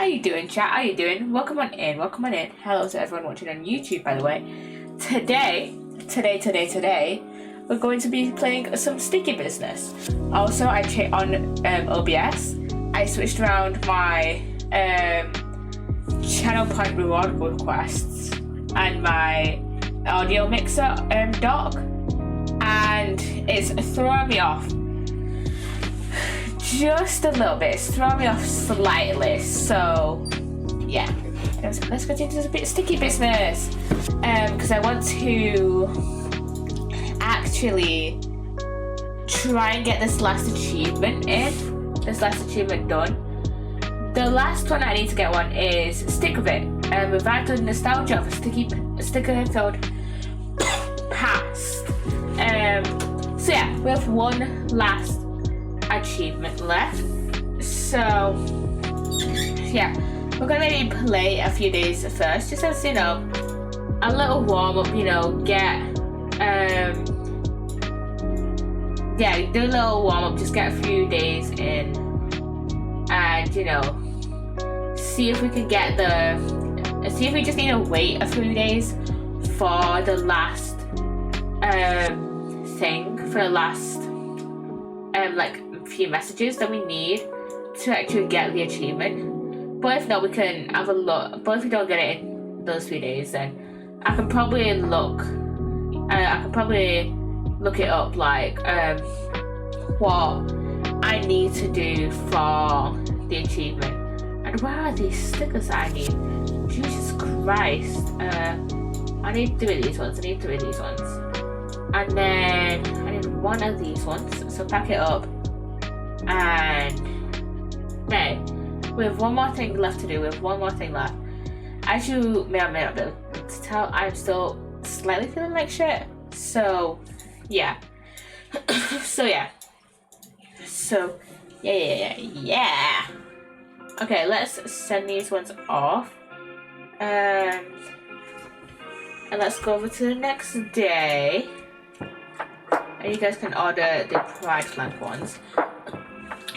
you doing, chat? How you doing? Welcome on in. Hello to everyone watching on YouTube, by the way. Today, we're going to be playing some sticky business. Also, I checked on OBS. I switched around my channel point reward requests and my audio mixer dock, and it's throwing me off just a little bit. It's throwing me off slightly. So yeah, let's get into this bit of sticky business, because I want to actually try and get this last achievement done. The last one I need to get one is Stick With It. We've had the nostalgia of a sticker filled past. So yeah, we have one last achievement left. So yeah, we're gonna maybe play a few days first, just as a little warm up, get do a little warm up, just get a few days in, and see if we can get see if we just need to wait a few days for the last few messages that we need to actually get the achievement. But if not, we can have a look. But if we don't get it in those few days, then I can probably look it up, what I need to do for the achievement. And where are these stickers that I need? Jesus Christ. I need 3 of these ones. And then I need 1 of these ones. So pack it up. And then we have one more thing left to do. As you may or may not be able to tell, I'm still slightly feeling like shit. So yeah. So yeah. Okay, let's send these ones off. And let's go over to the next day. And you guys can order the Pride Flag ones.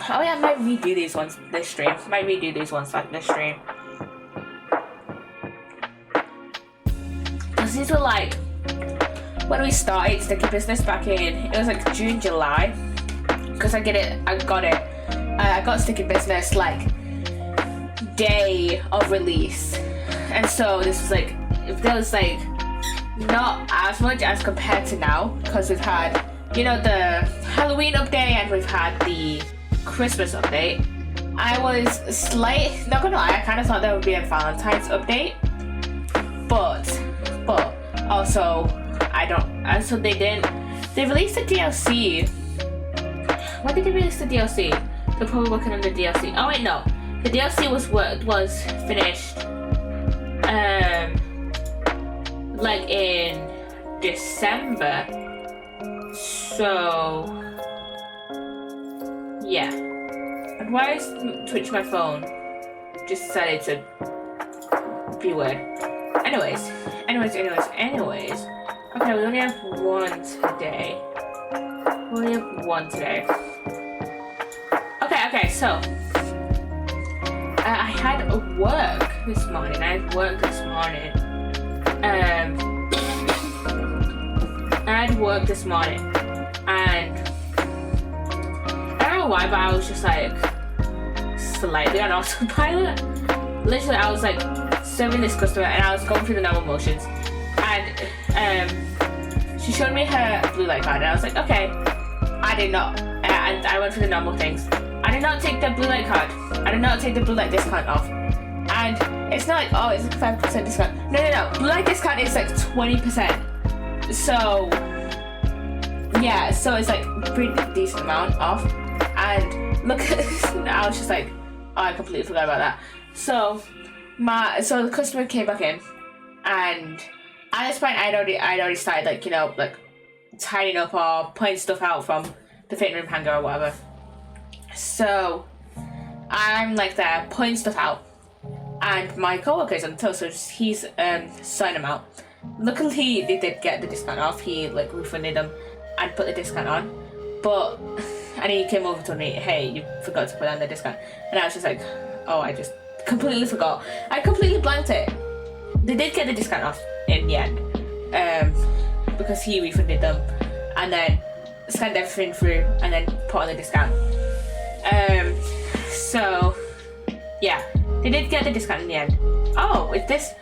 Oh yeah, I might redo these ones this stream. Because these were when we started Sticky Business back in, it was June, July. Because I got Sticky Business day of release. And so this was there was not as much as compared to now, because we've had the Halloween update and we've had the Christmas update. I was not gonna lie, I kind of thought there would be a Valentine's update, but also I don't. And so they didn't. They released the DLC. When did they release the DLC? They're probably working on the DLC. Oh wait, no, the DLC was finished in December. So yeah. And why is Twitch my phone just decided to be weird? Anyways. Okay, we only have one today. Okay, so I had work this morning. And I don't know why, but I was just slightly on autopilot. Literally, I was serving this customer and I was going through the normal motions, and she showed me her blue light card, and I was like, okay. I did not, and I went through the normal things. I did not take the blue light card. I did not take the blue light discount off. And it's not it's 5% discount. No. Blue light discount is 20%. So yeah, so it's pretty decent amount off. And look, I was just oh, I completely forgot about that. So the customer came back in, and at this point I'd already started tidying up or putting stuff out from the fitting room hanger or whatever. So I'm there putting stuff out, and my coworker's on the till, so he's signing them out. Luckily they did get the discount off. He refunded them and put the discount on, and he came over to me, hey, you forgot to put on the discount. And I was just oh, I just completely forgot. I completely blanked it. They did get the discount off in the end, because he refunded them, and then scanned everything through, and then put on the discount. So yeah, they did get the discount in the end. Oh, this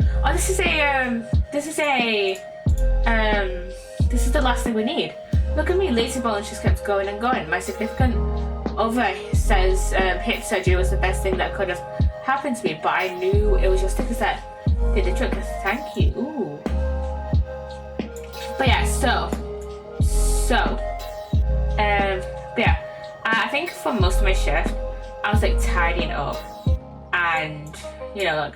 is the last thing we need. Look at me, lazy ball, and just kept going and going. My significant other says hip surgery was the best thing that could have happened to me, but I knew it was your stickers that did the trick. Thank you. Ooh. But yeah, but yeah, I think for most of my shift, I was like tidying up and, you know, like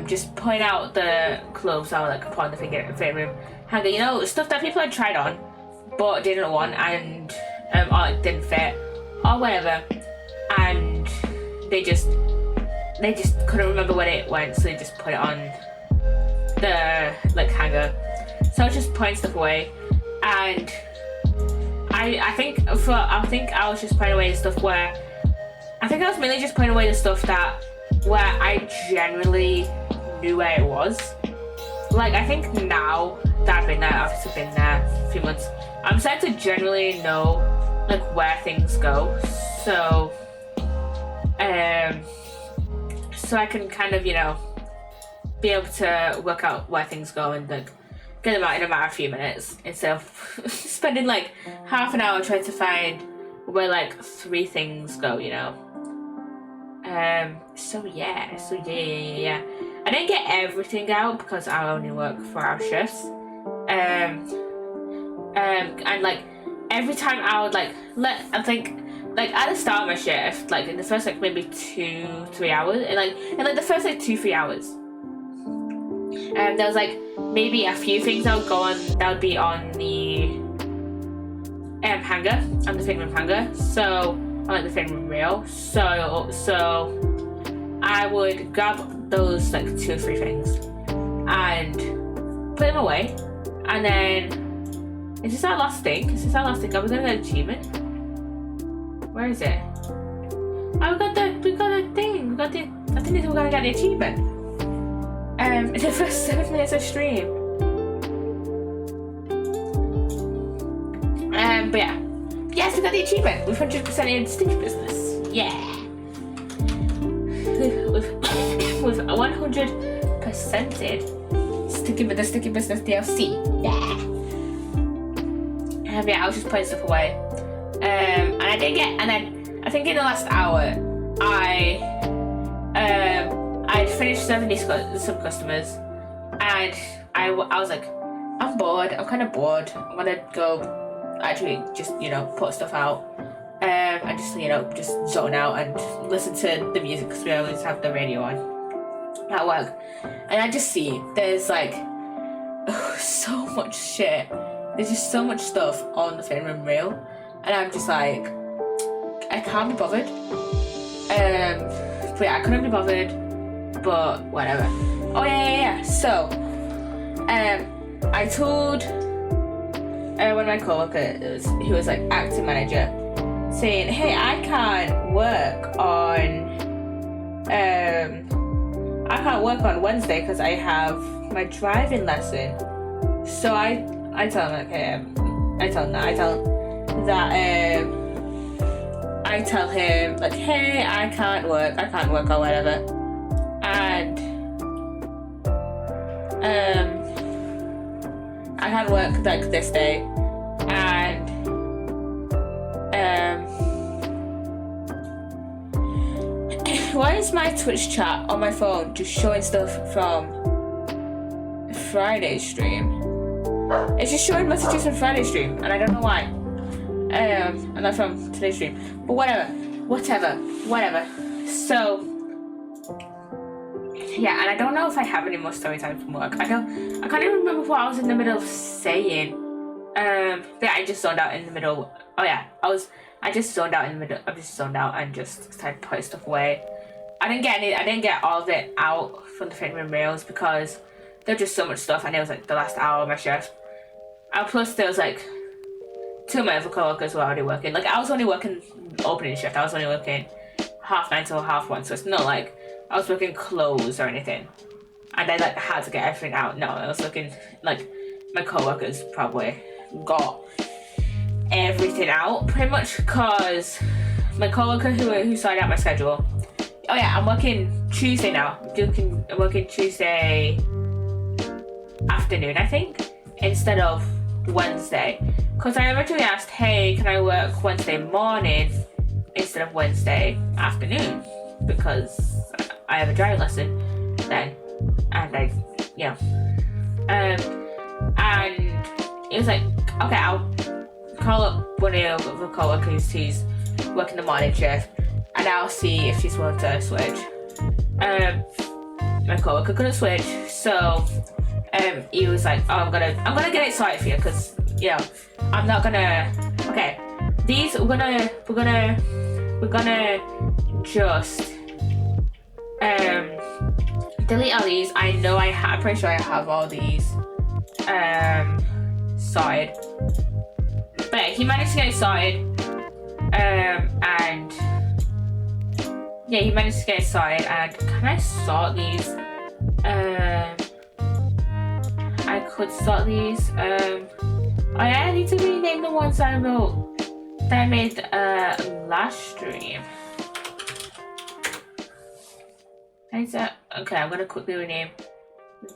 just putting out the clothes I would like put on the fitting room hanger, you know, stuff that people had tried on but didn't want, and or like didn't fit or whatever, and they just couldn't remember when it went, so they just put it on the like hanger. So I was just putting stuff away, and I think I was just putting away the stuff where I think I was mainly just putting away the stuff that where I generally knew where it was. Like, I think now that I've been there, after been there a few months, I'm starting to generally know like where things go. So I can kind of, you know, be able to work out where things go and like get them out in a matter of a few minutes instead of spending like half an hour trying to find where like 3 things go, you know. So yeah. I didn't get everything out because I only work 4-hour shifts. And like every time I would like I think like at the start of my shift, like in the first like maybe 2-3 hours, and like the first like 2-3 hours, there was like maybe a few things that would go on that would be on the hanger, on the fitting room hanger. So on like the fitting room rail. So I would grab those like 2 or 3 things and put them away, and then is this our last thing? Are we gonna get an achievement? Where is it? Oh, we got the thing. I think we're gonna get the achievement. In the first 7 minutes of stream. But yeah. Yes, we got the achievement. We've 100%ed Stitch business. Yeah. We've 100%ed the Sticky Business DLC. Yeah. Yeah, I was just putting stuff away. And I didn't get, and then I think in the last hour, I finished serving some customers, and I was like, I'm bored. I'm kind of bored. I'm gonna go actually just, you know, put stuff out. And just, you know, just zone out and listen to the music because we always have the radio on at work. And I just see there's like so much shit. There's just so much stuff on the fitting room reel, and I'm just like, I can't be bothered. But yeah, I couldn't be bothered, but whatever. Oh yeah. So, I told one of my coworkers who was like acting manager, saying, hey, I can't work on Wednesday because I have my driving lesson. So I tell him, like, hey, I can't work or whatever. And I can't work like this day. And why is my Twitch chat on my phone just showing stuff from Friday's stream? It's just showing messages from Friday's stream, and I don't know why. And not from today's stream. But whatever. So yeah, and I don't know if I have any more story time from work. I can't even remember what I was in the middle of saying. Yeah, I just zoned out in the middle. Oh yeah, I just zoned out in the middle. I just zoned out and just started putting stuff away. I didn't get all of it out from the fitting room rails because there was just so much stuff, and it was like the last hour of my shift. And plus there was like 2 of my other coworkers were already working. Like, I was only working opening shift. I was only working 9:30 till 1:30, so it's not like I was looking clothes or anything, and I like had to get everything out. No, I was looking like my coworkers probably got everything out pretty much, because my coworker who sorted out my schedule. Oh yeah, I'm working Tuesday now. I'm working Tuesday afternoon, I think, instead of Wednesday, because I originally asked, hey, can I work Wednesday morning instead of Wednesday afternoon, because I have a driving lesson then, and and it was like, okay, I'll call up one of the co-workers who's working the morning shift, and I'll see if she's willing to switch. My co-worker couldn't switch, so he was like, oh, I'm gonna get it sorted for you, because I'm not gonna. Okay, these we're gonna just delete all these. I know I'm pretty sure I have all these sorted, but he managed to get it sorted, and he managed to get it sorted. And can I sort these? I could sort these. I need to rename the ones I made last stream. Okay, I'm gonna quickly rename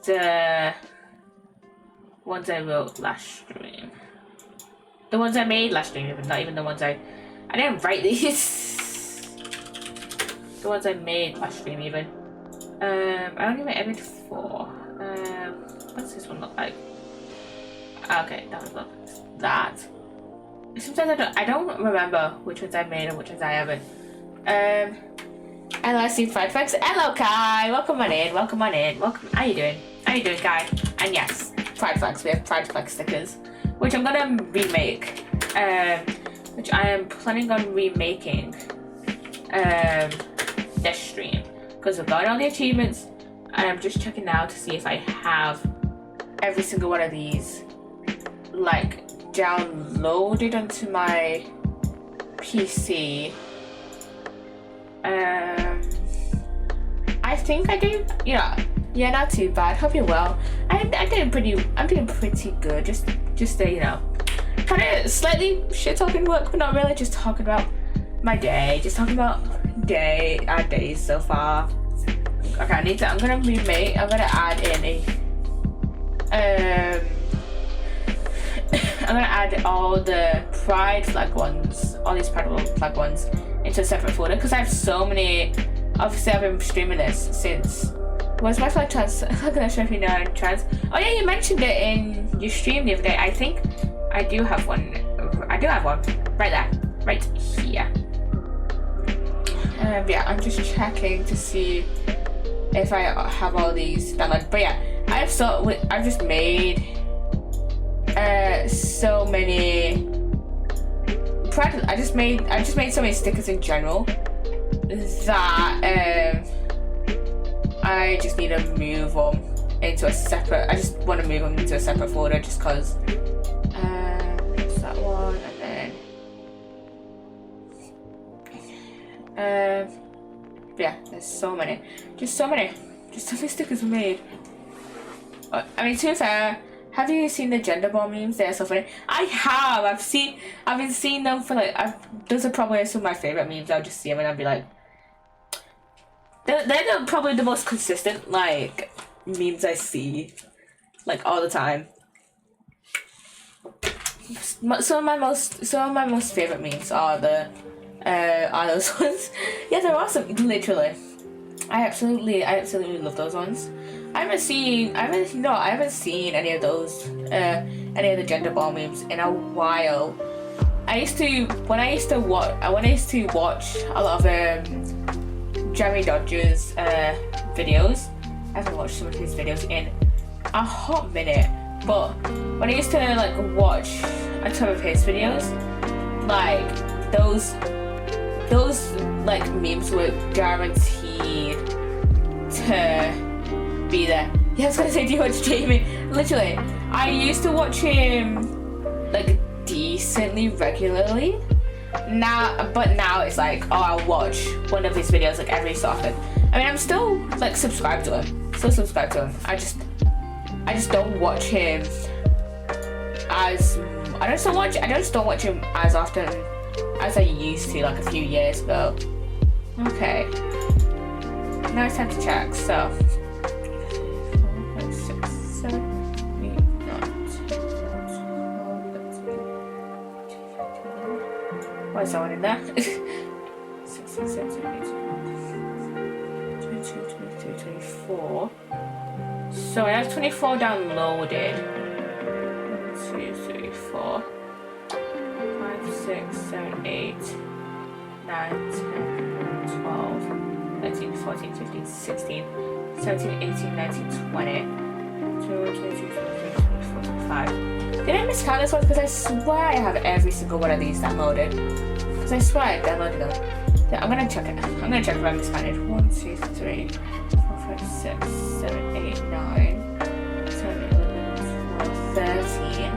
the ones I wrote last stream. The ones I made last stream, not even the ones I didn't write these. The ones I made last stream even. I only made every 4. What's this one look like? Okay, that one looks that. Sometimes I don't remember which ones I made and which ones I haven't. Hello, I see Fried Flex. Hello, Kai. Welcome on in. Welcome. How you doing, Kai? And yes, Fried Flex. We have Fried Flex stickers, which I'm gonna remake. Which I am planning on remaking. This stream, because I've got all the achievements, and I'm just checking now to see if I have every single one of these like downloaded onto my PC. I think I do. Yeah, not too bad. Hope you're well. I'm doing pretty good. Just kind of slightly shit talking work, but not really. Just talking about my day. Just talking about our days so far. Okay, I'm gonna remake. I'm gonna add in I'm gonna add all the Pride flag ones, all these Pride flag ones, into a separate folder, because I have so many. Obviously, I've been streaming this since. Where's my flag trans? I'm gonna show you now trans. Oh yeah, you mentioned it in your stream the other day. I think I do have one. Right there, right here. I'm just checking to see if I have all these downloaded. But yeah, I've just made so many. I just made so many stickers in general that I just need to move them into a separate. I just want to move them into a separate folder, just cause. That's that one, and then. Yeah, there's so many stickers made. I mean, to be fair, have you seen the gender bomb memes? They're so funny. I have. I've been seeing them for like. Those are probably some of my favorite memes. I'll just see them and I'll be like, they're probably the most consistent like memes I see, like all the time. Some of my most favorite memes are those ones. Yeah, they're awesome. Literally, I absolutely love those ones. I haven't seen any of those, any of the gender ball memes in a while. When I used to watch a lot of Jeremy Dodger's videos. I haven't watched some of his videos in a hot minute, but when I used to like watch a ton of his videos, like those like memes were guaranteed to be there. Yeah, I was gonna say, do you watch Jamie? Literally, I used to watch him like decently regularly. Now it's like, oh, I'll watch one of his videos like every so often. I mean, I'm still like subscribed to him. Still subscribed to him. I just don't watch him as I just don't watch him as often as I used to like a few years ago. Okay. Now it's time to check. So 4, 5, 6, 7, 8, 9, 10, 11, 12, 13. Why is that one in there? 16, 17, 18, 22, 23, 24. So I have 24 downloaded. 1, 2, 3, 4, 5, 6, 7, 8, 9, 10, 12, 13, 14, 15, 16, 17, 18, 19, 20, 22, 23, 24, 25. Did I miscount this one? Because I swear I have every single one of these downloaded. Because I swear I downloaded them. Yeah, I'm gonna check it. I'm gonna check if I miscounted. 1, 2, 3, 4, 5, 6, 7, 8, 9, 10, 11, 12, 13,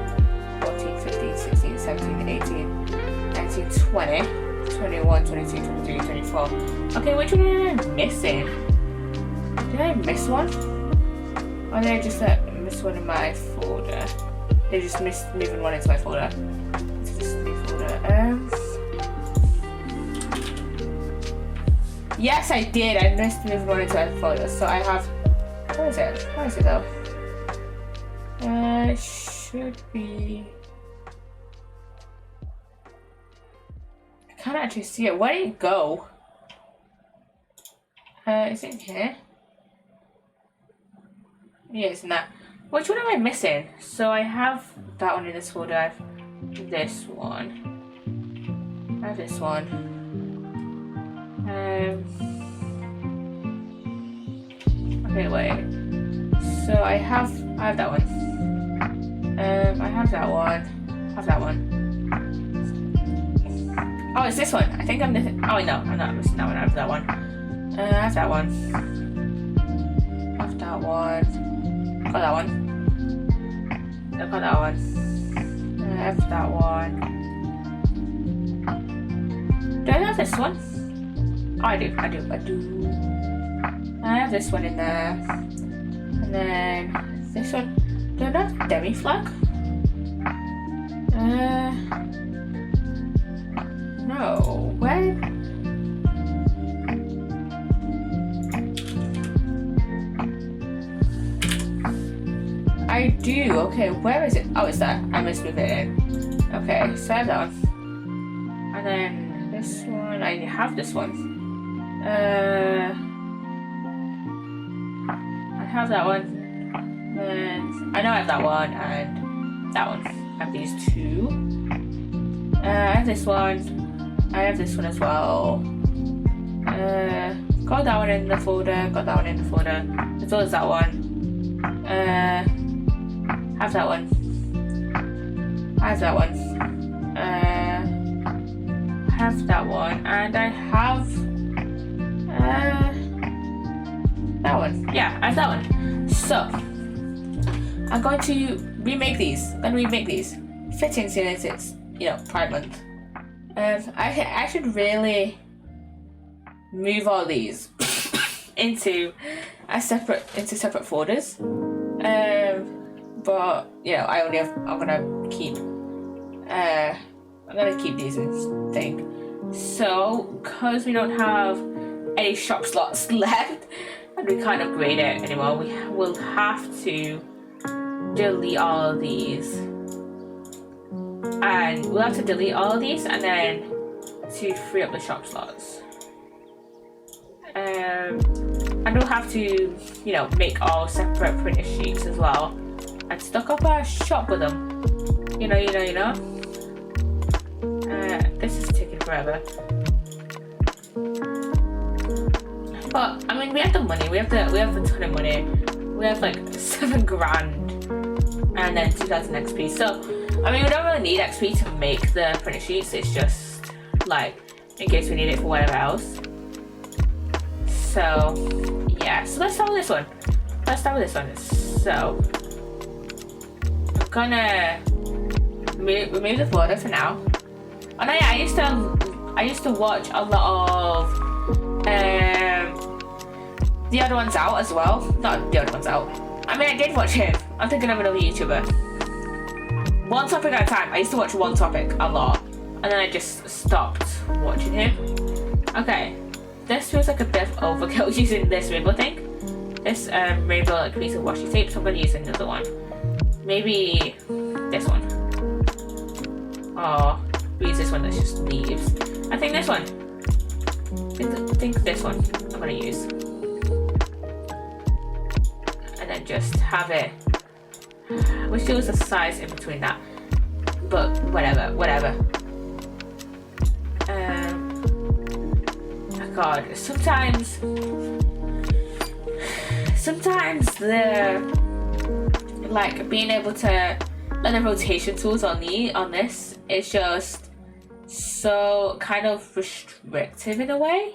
14, 15, 16, 17, 18, 19, 20, 21, 22, 23, 24. Okay, which one am I missing? Did I miss one? Or did I just miss one in my folder? They just missed moving one into my folder. It's just a new folder. Yes, I did. I missed moving one into my folder. So I have. Where is it? Where is it though? Should be. I can't actually see it. Where did it go? Is it in here? Yeah, it's in that. Which one am I missing? So I have that one in this folder. I have this one. I have this one. Okay, wait. So I have that one. I have that one. I have that one. Oh, it's this one. I think I'm missing. Oh no, I'm not missing that one. I have that one. I have that one. I have that one. Got that one. I got that one. I have that one. Do I have this one? Oh, I do. I have this one in there. And then this one. Do I have demi flag? No. Where? I do. Okay, where is it? Oh, it's there. I must move it in. Okay, so I have that one. And then this one. I have this one. I have that one. And I know I have that one and that one. I have these two. I have this one. I have this one as well. Got that one in the folder. Got that one in the folder. As well as that one. Have that one. I have that one. Have that one, and I have that one. Yeah, I have that one. So I'm going to remake these. Fitting since it's Pride Month. I should really move all these into separate folders. But I'm gonna keep these in thing. So because we don't have any shop slots left and we can't upgrade it anymore, we will have to delete all of these. And we'll have to delete all of these and then to free up the shop slots. And we'll have to, make all separate printer sheets as well and stock up our shop with them. This is taking forever. But I mean, we have the money. We have the ton of money. We have like $7,000 and then 2,000 XP. So I mean, we don't really need XP to make the printer sheets. It's just like in case we need it for whatever else. So yeah. So let's start with this one. So I'm gonna remove the folder for now. And I used to watch a lot of the other one's out as well. Not the other one's out. I mean, I did watch him. I'm thinking of another YouTuber. One topic at a time. I used to watch one topic a lot, and then I just stopped watching him. Okay, this feels like a bit of overkill using this rainbow thing. This rainbow like piece of washi tape, so I'm gonna use another one. Maybe this one. Or we use this one that's just leaves. I think this one. I think this one I'm gonna use. And then just have it. I wish there was a size in between that. But whatever. Oh God, sometimes the like being able to learn the rotation tools on this is just so kind of restrictive in a way,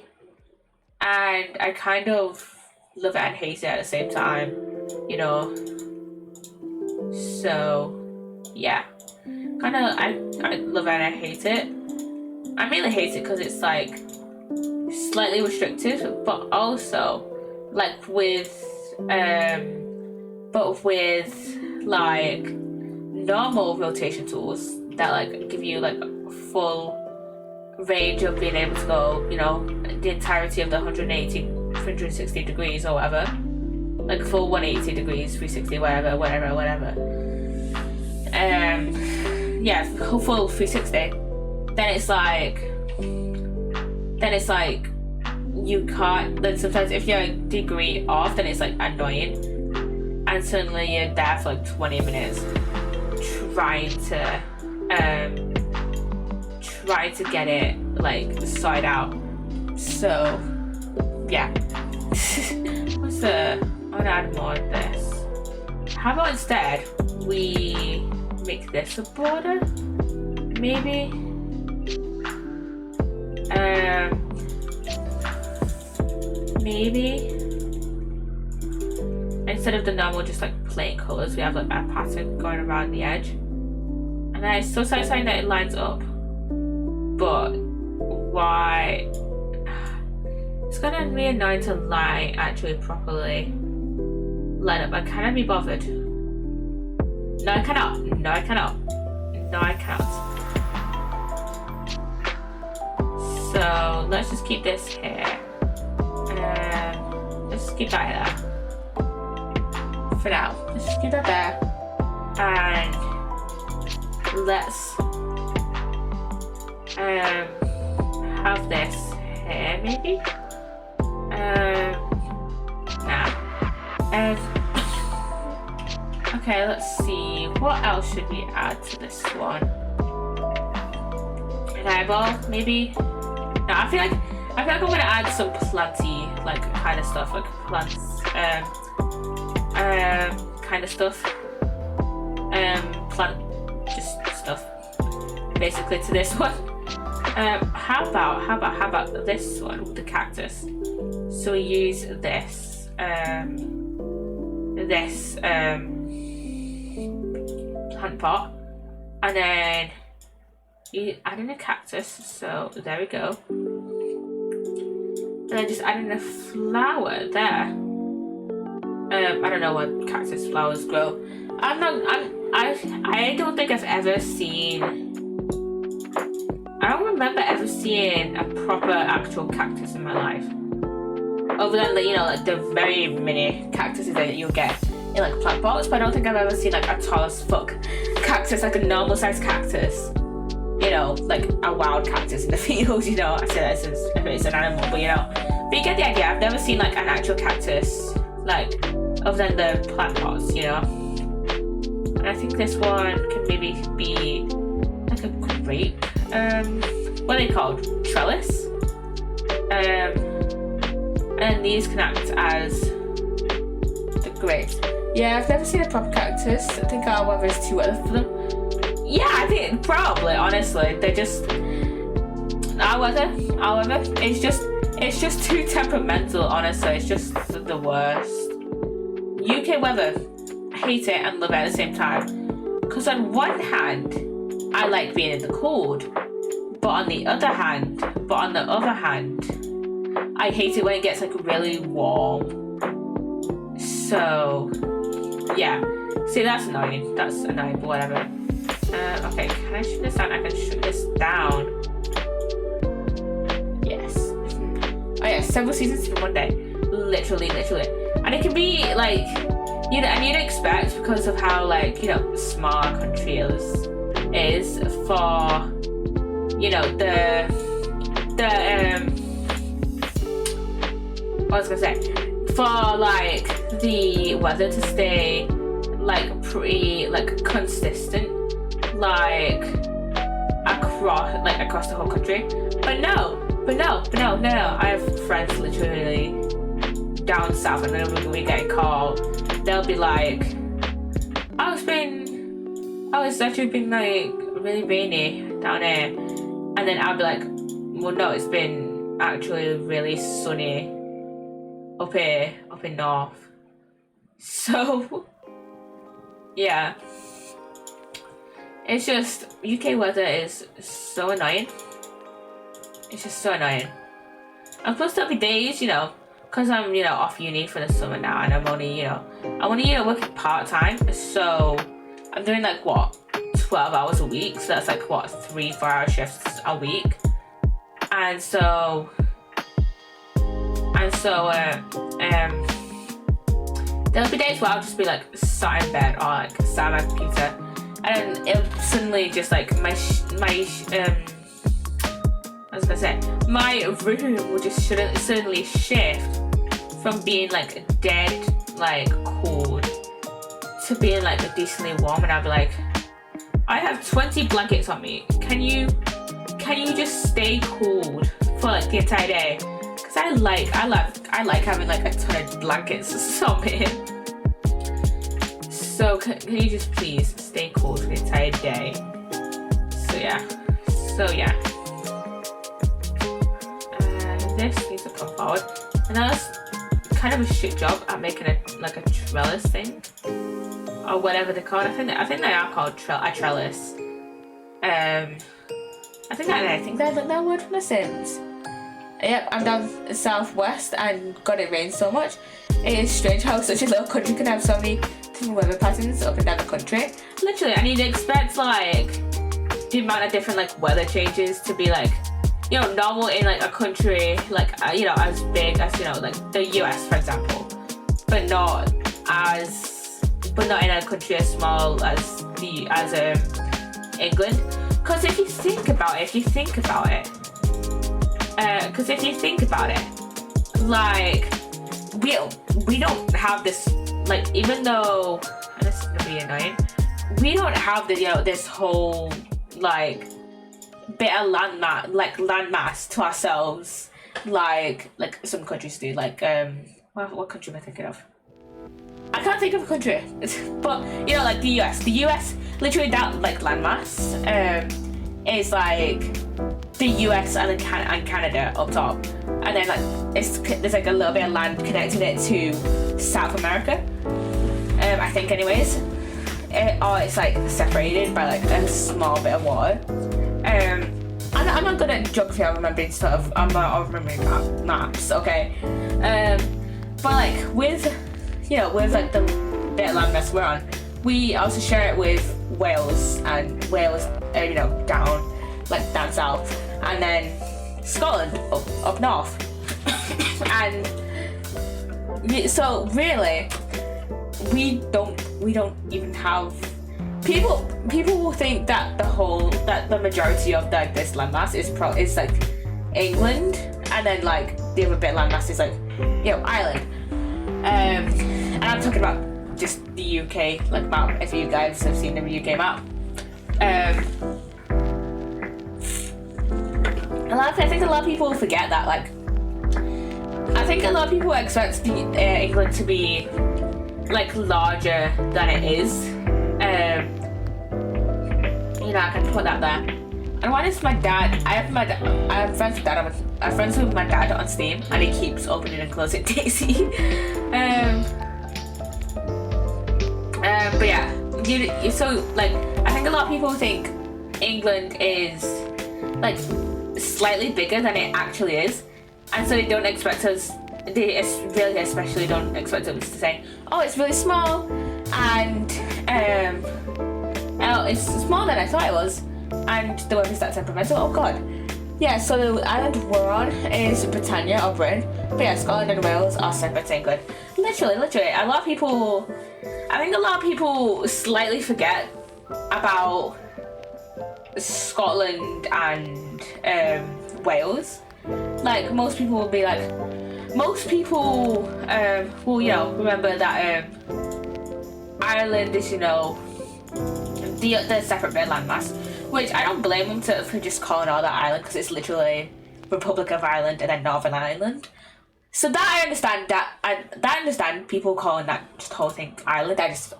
and I kind of love it and hate it at the same time, you know. So yeah, kind of I love it and I hate it. I mainly hate it because it's like slightly restrictive, but also like with like normal rotation tools that like give you like full range of being able to go, you know, the entirety of the 360 degrees or whatever, like full 180 degrees, 360, whatever. Yeah, full 360. Then it's like you can't. Then sometimes if you're a degree off, then it's like annoying, and suddenly you're there for like 20 minutes trying to get it like side out. So yeah. I'm gonna add more of this. How about instead we make this a border? Maybe. Maybe instead of the normal just like plain colors, we have like a pattern going around the edge, and then it's so satisfying that it lines up. But why? It's gonna be annoying to line actually properly line up. Can I be bothered? No, I cannot. So let's just keep this here. Let's just keep that here. For now, let's just keep that there. And let's have this here maybe. Okay, let's see. What else should we add to this one? An eyeball, maybe? No, I feel like I'm gonna add some planty like kind of stuff, like plants, kind of stuff, plant just stuff, basically to this one. How about this one, the cactus? So we use this plant pot, and then you add in a cactus. So there we go. And then just add in a flower there. I don't know what cactus flowers grow. I don't think I've ever seen. I don't remember ever seeing a proper actual cactus in my life. Other than the, you know, like the very mini cactuses that you'll get in like plant pots, but I don't think I've ever seen like a tall as fuck cactus, like a normal sized cactus. You know, like a wild cactus in the field, you know. I say that if it's an animal, but you know. But you get the idea. I've never seen like an actual cactus, like, other than the plant pots, you know. And I think this one can maybe be like a grape, what are they called? Trellis? And these can act as the grapes. Yeah, I've never seen a proper cactus. I think our weather is too weather for them. Yeah, I think probably, honestly, they're just our weather, it's just too temperamental, honestly. It's just the worst. UK weather, I hate it and love it at the same time. Because on one hand, I like being in the cold, but on the other hand, I hate it when it gets like really warm. So yeah, see, that's annoying, but whatever. Okay, can I shoot this down? I can shoot this down. Yes. Oh yeah, several seasons in one day. Literally. And it can be like, you know, and you'd expect, because of how, like, you know, small our country is for, you know, what was I gonna say? For like the weather to stay like pretty like consistent, like across the whole country. But no. I have friends literally down south, and then when we get a call, they'll be like, "Oh, it's actually been like really rainy down here," and then I'll be like, "Well, no, it's been actually really sunny up here, up in north." So yeah, it's just UK weather is so annoying. It's just so annoying. And plus there'll be days, you know, because I'm, you know, off uni for the summer now, and I'm only working part-time, so I'm doing like what, 12 hours a week, so that's like what, 3-4 hour shifts a week. And so there'll be days where I'll just be like sat in bed or like sat at my computer, and then it'll suddenly just like my room will just suddenly shift from being like dead like cold to being like decently warm, and I'll be like, I have 20 blankets on me. Can you just stay cold for like the entire day? Because I like having like a ton of blankets on me. So can you just please stay cold for the entire day? So yeah. This needs to come forward. And that's kind of a shit job at making a trellis thing, or whatever they're called. I think they are called a trellis. I think they're that word from The Sims. Yep, I'm down southwest, and God, it rains so much. It is strange how such a little country can have so many different weather patterns up and down the country. Literally, and you'd expect like the amount of different like weather changes to be like, you know, normal in like a country like you know, as big as, you know, like the US, for example, but not in a country as small as England. Because if you think about it, like we don't have this, like, even though, and this is gonna be annoying, we don't have the, you know, this whole like bit of landmass to ourselves, like some countries do. Like what country am I thinking of? I can't think of a country, but you know, like the US literally, that like landmass is like the US and Canada up top, and then like there's like a little bit of land connecting it to South America, I think, anyways, or it's like separated by like a small bit of water. I'm not good at geography. I'm remembering stuff. I'm remembering maps, okay. But like with like the bit of landmass we're on, we also share it with Wales, and Wales, you know, down south, and then Scotland up north. And so really, we don't even have. People will think that the majority of this landmass is like England, and then like the other bit of landmass is like, you know, Ireland. And I'm talking about just the UK like map, if you guys have seen the UK map. I think a lot of people forget that. Like, I think a lot of people expect England to be like larger than it is. You know, I can put that there. And one is my dad. I have friends with dad. I'm friends with my dad on Steam, and he keeps opening and closing Daisy. But yeah, so like, I think a lot of people think England is like slightly bigger than it actually is, and so they don't expect us they really especially don't expect us to say, oh, it's really small, and oh, it's smaller than I thought it was, and the weather's that temperamental. Oh god. Yeah, so the island we're on is Britannia or Britain, but yeah, Scotland and Wales are separate to England. Literally, a lot of people, I think a lot of people slightly forget about Scotland and Wales. Like, most people will be like, most people will, you know, remember that Ireland is, you know, the separate bit landmass, which I don't blame them for just calling all that Ireland, because it's literally Republic of Ireland and then Northern Ireland. So that I understand people calling that just whole thing Ireland. I just,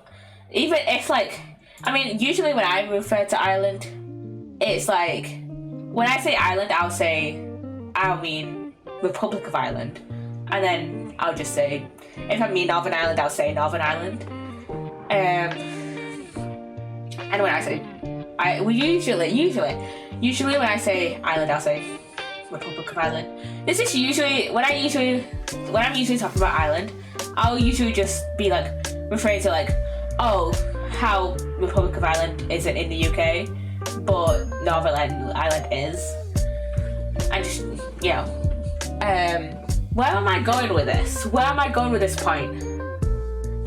even if like, I mean, usually when I refer to Ireland, it's like, when I say Ireland, I'll mean Republic of Ireland, and then I'll just say, if I mean Northern Ireland, I'll say Northern Ireland. And when I say, usually when I say Ireland, I'll say Republic of Ireland. This is usually when I'm usually talking about Ireland, I'll usually just be like referring to like, oh, how Republic of Ireland isn't in the UK, but Northern Ireland is. I just, you know, where am I going with this? Where am I going with this point?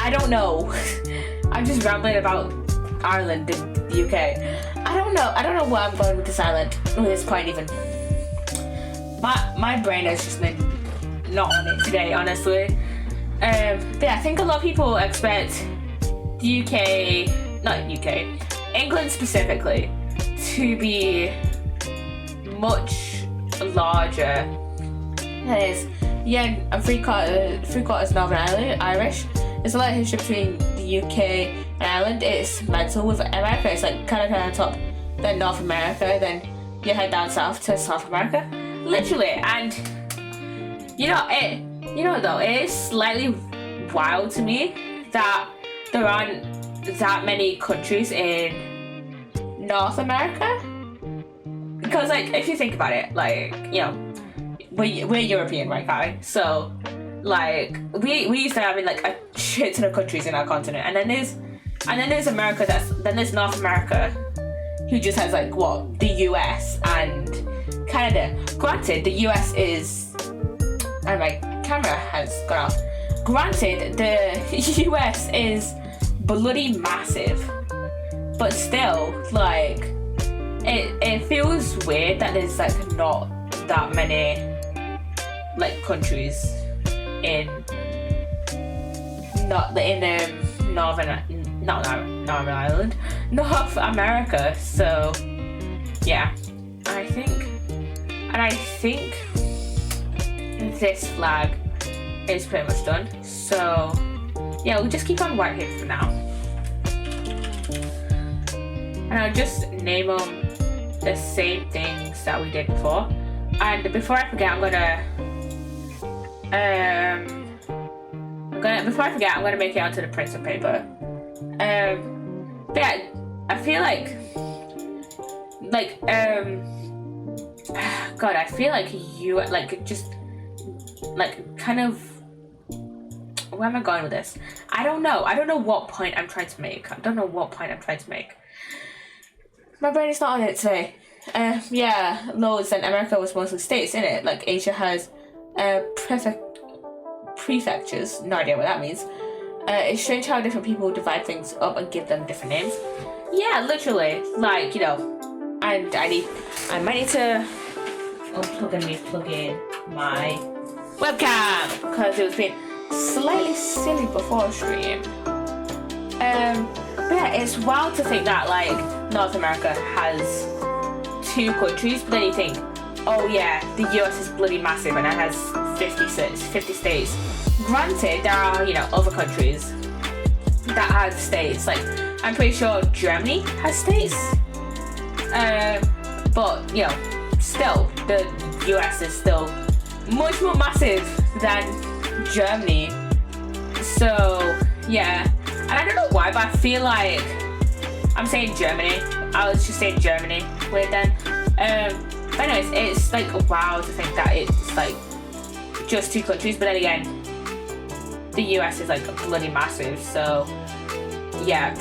I don't know. I'm just rambling about Ireland and the UK. I don't know where I'm going with this point even. My brain has just been not on it today, honestly. But yeah, I think a lot of people expect England specifically, to be much larger. That is, yeah, I'm three quarters Northern Irish. There's a lot of history between the UK and Ireland. It's mental. With America, it's like Canada on top, then North America, then you head down south to South America. Literally, and it is slightly wild to me that there aren't that many countries in North America. Because, like, if you think about it, like, you know, we're European, right, guy? So, like, we used to have like a shit ton of countries in our continent, and then there's America. Then there's North America, who just has like what, the US and Canada. Granted, the US is, and my camera has gone off. Granted, the US is bloody massive, but still, like, it feels weird that there's like not that many like countries in North America. So yeah, I think this flag is pretty much done. So yeah, we'll just keep on white here for now, and I'll just name them the same things that we did before. And before I forget, I'm gonna make it onto the printer paper. But yeah, I feel like God, I feel like you like just like kind of, where am I going with this? I don't know what point I'm trying to make. My brain is not on it today. Yeah, loads, and America was mostly states, innit? Like, Asia has prefectures. No idea what that means. It's strange how different people divide things up and give them different names. Yeah, literally. Like, you know, and I might need to plug in my webcam, because it was being slightly silly before stream. But yeah, it's wild to think that like North America has 2 countries, but then you think, oh yeah, the US is bloody massive and it has 50 states. Granted, there are, you know, other countries that have states. Like, I'm pretty sure Germany has states. But, you know, still, the US is still much more massive than Germany. So, yeah. And I don't know why, but I feel like I'm saying Germany. I was just saying Germany. Weird then. But anyways, it's like wow to think that it's like just 2 countries, but then again, the US is like bloody massive, so yeah.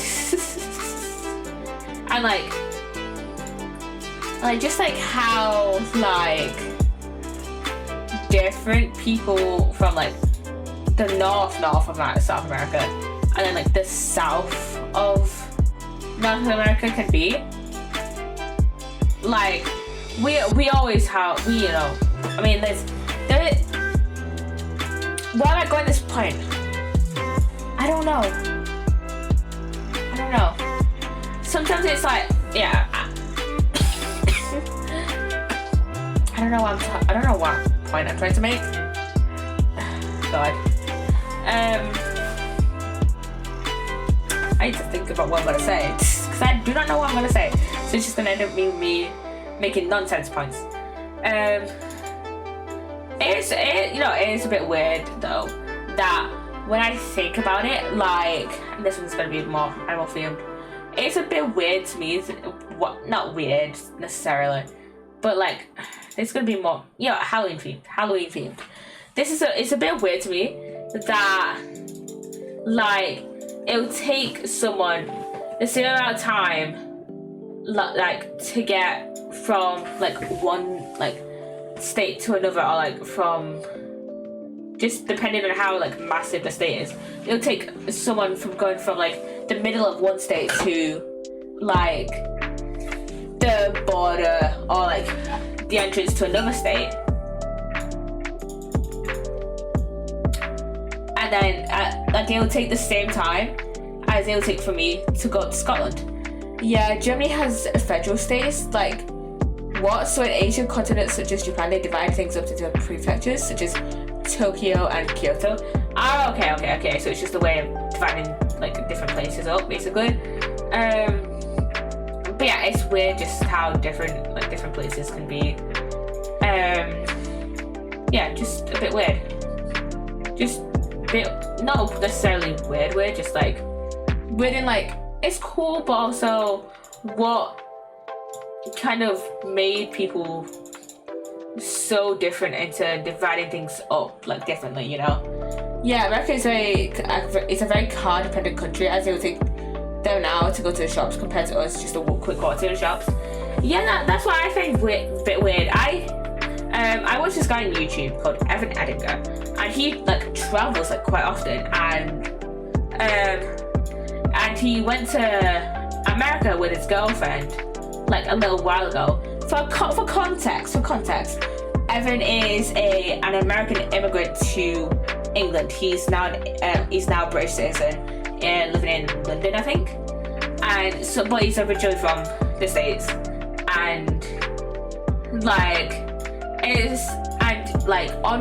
And like just like how like different people from like the north of South America and then like the south of North America can be. Like we always have, you know, I mean there why am I going at this point? I don't know. Sometimes it's like, yeah, I don't know what point I'm trying to make. God. I need to think about what I'm gonna say because I do not know what I'm gonna say. So it's just gonna end up me making nonsense points. It is a bit weird though that when I think about it, like, and this one's gonna be more animal themed. It's a bit weird to me. Not weird necessarily, but like it's gonna be more, you know, Halloween themed. It's a bit weird to me that like it'll take someone the same amount of time like to get from like one like state to another, or like from, just depending on how like massive the state is, it'll take someone from going from like the middle of one state to like the border or like the entrance to another state, and then like it'll take the same time as it'll take for me to go to Scotland. Yeah, Germany has federal states. Like, what? So in Asian continents such as Japan, they divide things up into prefectures such as Tokyo and Kyoto. Oh, okay. So it's just a way of dividing like different places up, basically. But yeah, it's weird just how different places can be. Yeah, just a bit weird. Just a bit, not necessarily weird, just like weird in like it's cool, but also what kind of made people so different into dividing things up like differently, you know? Yeah, America is it's a very car dependent country, as it will take them an hour to go to the shops compared to us just a quick walk to the shops. Yeah, that's why I find a bit weird. I watched this guy on YouTube called Evan Edinger, and he like travels like quite often, and he went to America with his girlfriend like a little while ago. For context, Evan is an American immigrant to England. He's now a British citizen and living in London, I think. And so, but he's originally from the States, and in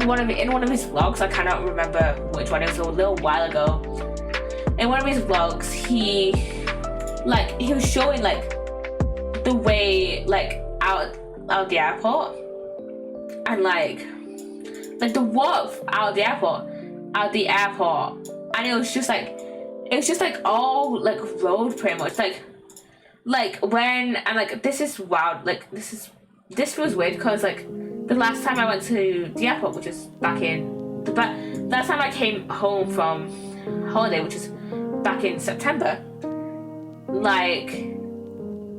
one of his vlogs, I cannot remember which one. It was a little while ago. In one of his vlogs, he was showing like the way like out the airport, and like the walk out the airport, and it was just like all like road pretty much, like when, and like this is wild, like this was weird because like the last time I went to the airport, which is last time I came home from holiday, which is back in September, like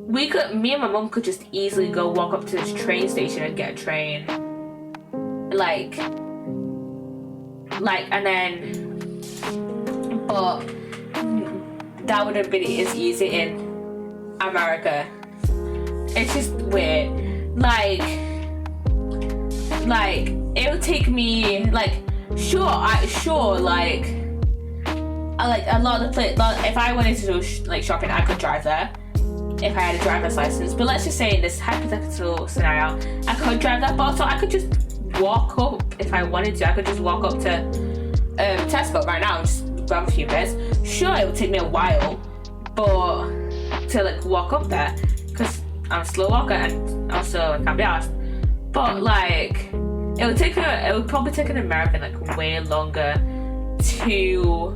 me and my mum could just easily go walk up to this train station and get a train, and then, but that wouldn't have been as easy in America. It's just weird. Like it would take me like a lot of the place. If I wanted to do shopping, I could drive there if I had a driver's license. But let's just say in this hypothetical scenario, I could drive that, but also I could just walk up if I wanted to. I could just walk up to Tesco right now and just grab a few bits. Sure, it would take me a while, but to like walk up there, because I'm a slow walker and also I can't be asked. But like it would probably take an American like way longer to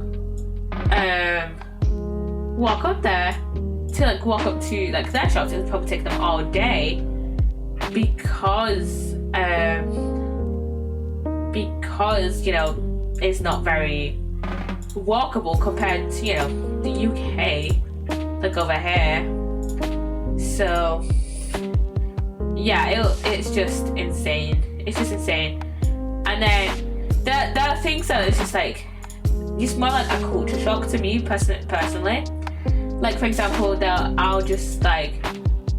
walk up there, to like walk up to like their shops. It would probably take them all day because because, you know, it's not very walkable compared to, you know, the UK, like over here. So yeah, it's just insane. It's just insane. And then there are things that it's just like, it's more like a culture shock to me personally. Like, for example, I'll just like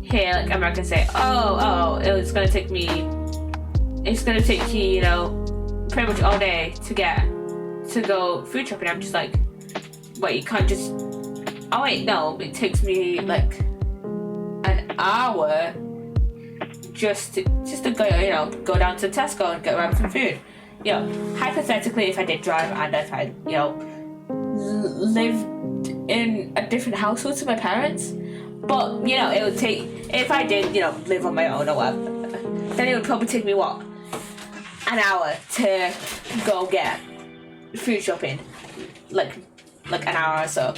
hear like Americans say, it's gonna take you, you know, pretty much all day to go food shopping. I'm just like, wait, you can't just, oh wait, no, it takes me like an hour just to go, you know, go down to Tesco and get some food. You know, hypothetically, if I did drive and if I, you know, lived in a different household to my parents, but, you know, it would take, if I did, you know, live on my own or whatever, then it would probably take me, what, an hour to go get food shopping, like an hour or so.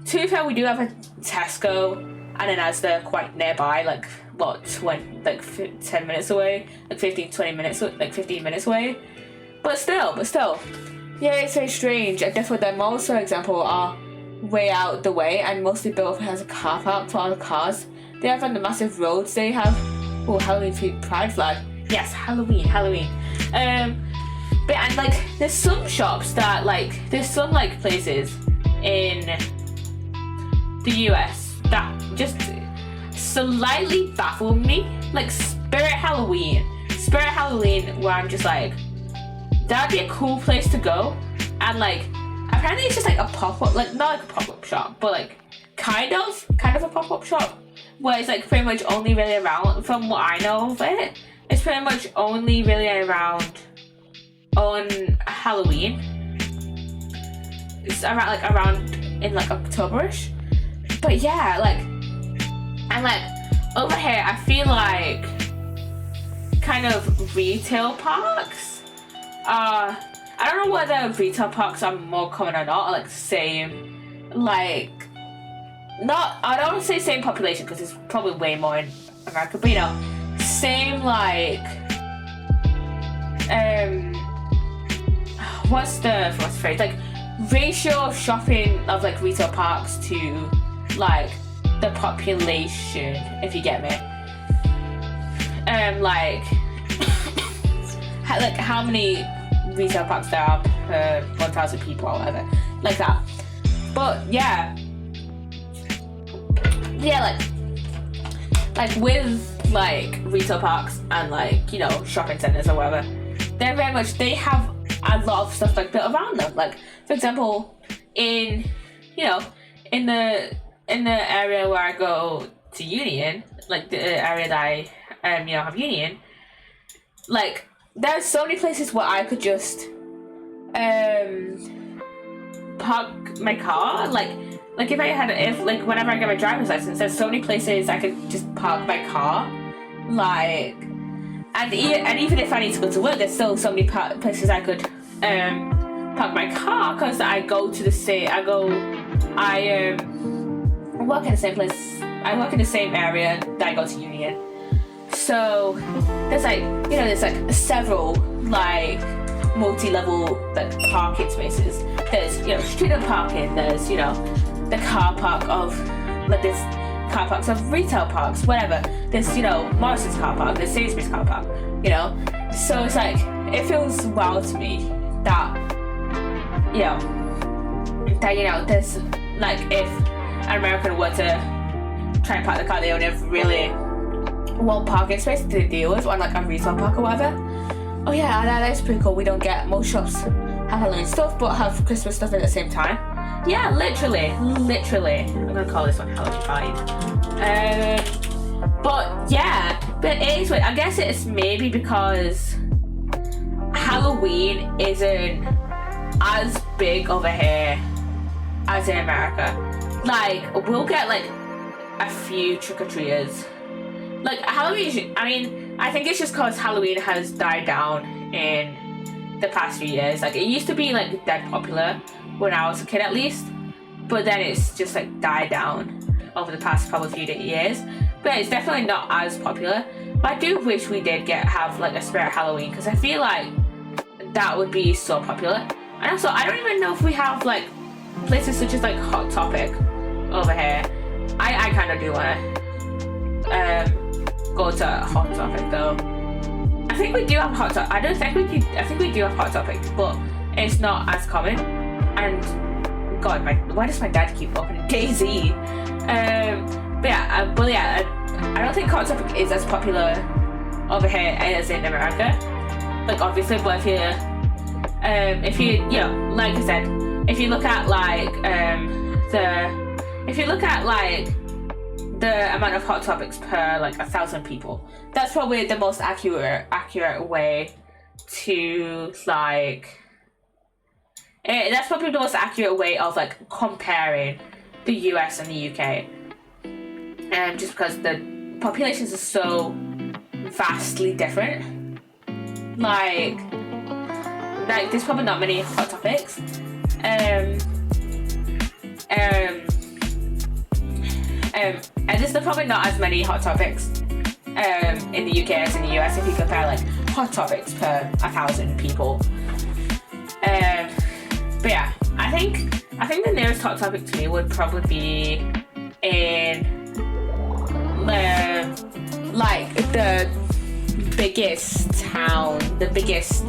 To be fair, we do have a Tesco and an Asda quite nearby, like, what, 10 minutes away, like 15 minutes away. But still, yeah, it's very strange. And therefore, their malls, for example, are way out the way and mostly built as a car park for all the cars. They have on the massive roads. They have, Halloween food, pride flag. Yes, Halloween. But and like, there's some shops that like, there's some like places in the US that just slightly baffle me. Like Spirit Halloween, where I'm just like, that'd be a cool place to go. And like, apparently it's just like a pop-up, like not like a pop-up shop, but like kind of a pop-up shop where it's like pretty much only really around, from what I know of it, it's pretty much only really around on Halloween. It's around in like Octoberish. But yeah, like, and like over here I feel like kind of retail parks. I don't know whether retail parks are more common or not, or like same, like, not, I don't want to say same population because it's probably way more in America, but you know, same like, what's the phrase, like ratio of shopping of like retail parks to like the population, if you get me. Like how many retail parks there are per 1,000 people or whatever, like that. But yeah, like with like retail parks and like, you know, shopping centers or whatever, they have a lot of stuff like built around them. Like, for example, in the area where I go to Union, like the area that I have Union, like there's so many places where I could just park my car, like whenever I get my driver's license, there's so many places I could just park my car, like, and even if I need to go to work, there's still so many places I could park my car, because I work in the same place, I work in the same area that I go to Union. So there's like several like multi-level like parking spaces. There's, you know, street parking, there's, you know, the car park of like this car parks of retail parks, whatever. There's, you know, Morrison's car park, there's Sainsbury's car park, you know. So it's like, it feels wild to me that, you know, there's like, if an American were to try and park the car, they only have really one parking space to deal with on like a retail park or whatever. Oh yeah, that's pretty cool. We don't get, most shops have Halloween stuff but have Christmas stuff at the same time. Yeah, literally. I'm gonna call this one Halloween vibe. But it is weird. I guess it's maybe because Halloween isn't as big over here as in America. Like, we'll get like a few trick-or-treaters. Like, Halloween, I mean, I think it's just because Halloween has died down in the past few years. Like, it used to be like dead popular when I was a kid, at least, but then it's just like died down over the past probably few years. But it's definitely not as popular. But I do wish we did have like a Spirit Halloween, because I feel like that would be so popular. And also, I don't even know if we have like places such as like Hot Topic over here. I kind of do want to go to Hot Topic though. I think we do have Hot Topic. I think we do have Hot Topic, but it's not as common. And God, why does my dad keep opening Daisy? But yeah, I don't think Hot Topic is as popular over here as in America. Like obviously, but if you know, like I said, if you look at like the amount of Hot Topics per like 1,000 people, that's probably the most accurate way to like. That's probably the most accurate way of like comparing the US and the UK. Just because the populations are so vastly different. Like there's probably not many Hot Topics. And there's probably not as many Hot Topics in the UK as in the US if you compare like Hot Topics per 1,000 people. But yeah, I think the nearest Hot Topic to me would probably be in the biggest town, the biggest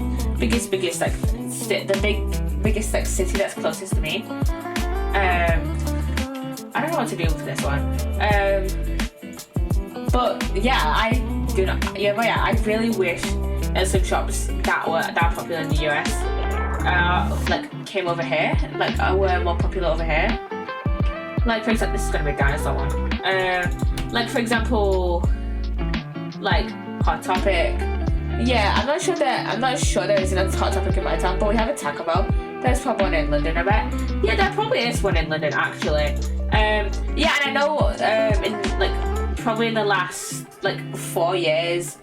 like biggest like city that's closest to me. I don't know what to do for this one. But yeah, I really wish there's some shops that were that popular in the US like came over here, like were more popular over here. Like for example, this is gonna be a dinosaur one. Like for example, like Hot Topic. Yeah, I'm not sure there is a Hot Topic in my town, but we have a Taco Bell. There's probably one in London, I bet. Yeah, there probably is one in London actually. Yeah, and I know in like probably in the last like 4 years,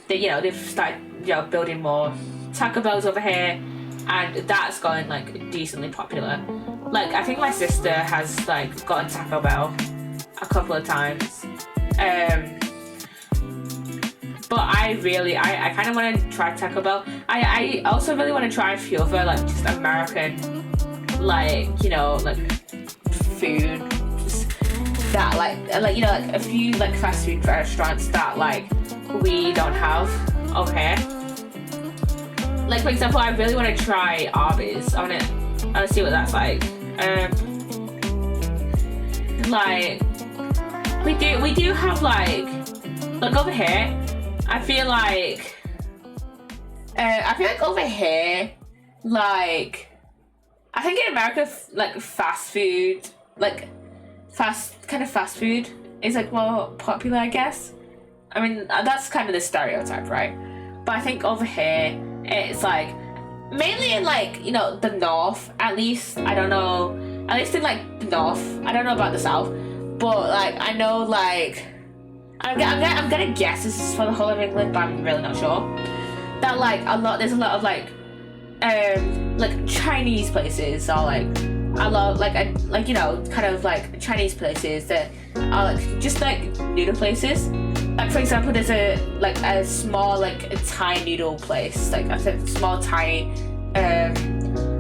they've started building more Taco Bells over here, and that's going like decently popular. Like I think my sister has like gotten Taco Bell a couple of times. But I kind of want to try Taco Bell. I also really want to try a few other like just American like food that like a few like fast food restaurants that like we don't have over here. Like for example, I really want to try Arby's. I want to see what that's like. Like we do have like over here. I feel like over here, like I think in America, like fast food, like fast food is like more popular, I guess. I mean that's kind of the stereotype, right? But I think over here it's like mainly in like the north, at least. I don't know, at least in like the north. I don't know about the south, but like I know like. I'm gonna guess this is for the whole of England, but I'm really not sure. That like there's a lot of like Chinese places, or like a lot kind of like Chinese places that are like just like noodle places. Like for example, there's a small like a Thai noodle place, like a small Thai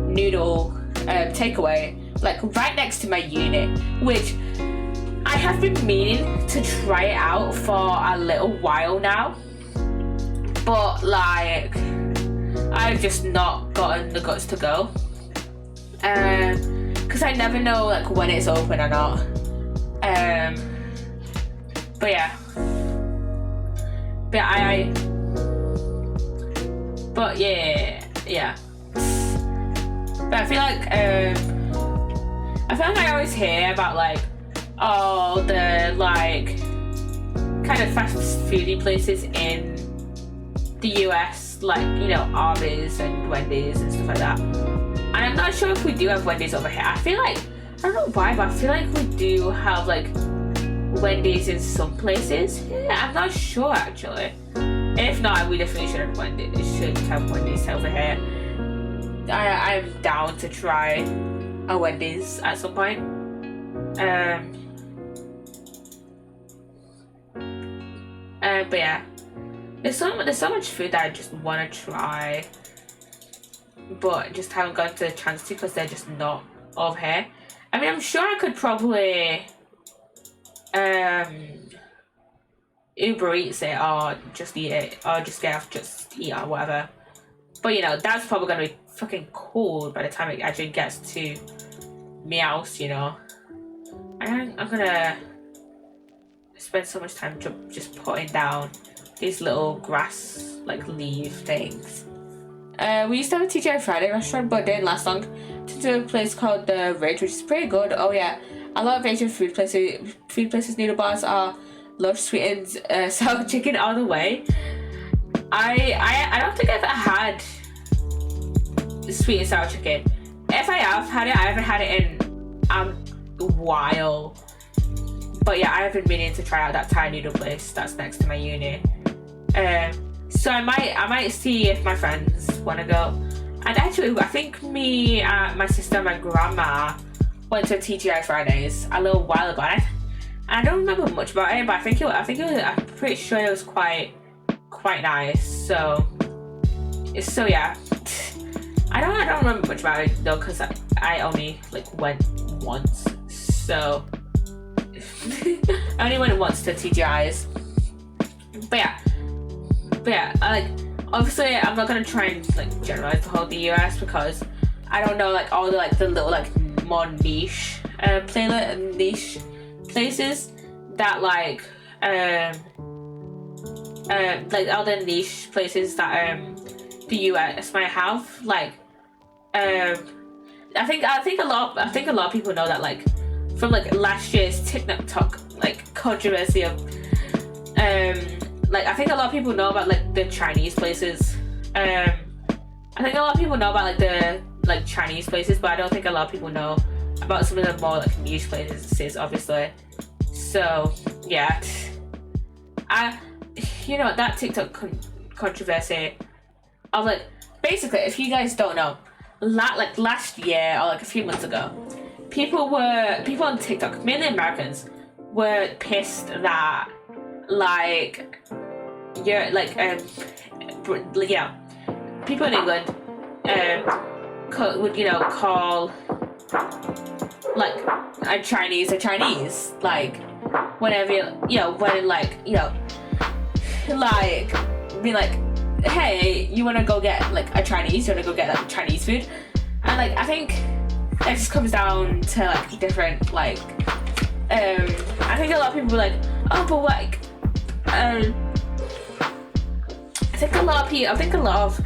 noodle takeaway, like right next to my unit, which I have been meaning to try it out for a little while now, but like I've just not gotten the guts to go, because I never know like when it's open or not. But yeah, but I feel like I always hear about like the like kind of fast foodie places in the US, like Arby's and Wendy's and stuff like that. And I'm not sure if we do have Wendy's over here. I feel like, I don't know why, but I feel like we do have like Wendy's in some places. Yeah, I'm not sure actually. If not, we definitely should have Wendy's over here. I'm down to try a Wendy's at some point. But yeah, there's so much food that I just want to try. but just haven't gotten the chance to because they're just not over here. I mean, I'm sure I could probably Uber Eats it or just eat it or just get off just eat or whatever. But you know, that's probably gonna be fucking cold by the time it actually gets to my house, you know. And I'm gonna spend so much time just putting down these little grass like leaf things. We used to have a TGI Friday restaurant, but it didn't last long. To a place called the Ridge, which is pretty good. Oh yeah, a lot of Asian food places noodle bars are love sweetened sour chicken all the way. I don't think I've ever had sweet and sour chicken. If I have had it, I haven't had it in a while. But yeah, I have been meaning to try out that Thai noodle place that's next to my uni. So I might see if my friends want to go. And actually, I think me, my sister, and my grandma went to TGI Fridays a little while ago. And I don't remember much about it, but I think it was. I'm pretty sure it was quite nice. So yeah. I don't remember much about it though, because I only like went once. So I only went once to TGI's. But yeah, like obviously I'm not gonna try and like generalize the whole the US because I don't know like all the like the little like more niche niche places that like all the niche places that the US might have. Like I think a lot of people know that like from like last year's TikTok like controversy of like I think a lot of people know about like the Chinese places. I think a lot of people know about like the like Chinese places, but I don't think a lot of people know about some of the more like niche places, obviously. So yeah, you know that TikTok controversy. I was like, basically, if you guys don't know, like last year or like a few months ago, people on TikTok, mainly Americans, were pissed that like you're like yeah, people in England would you know call like a Chinese like whenever you know when like you know like be like, hey, you want to go get like a Chinese, you want to go get like Chinese food, and like I think that just comes down to like different like I think a lot of people were like, oh, but like I think a lot of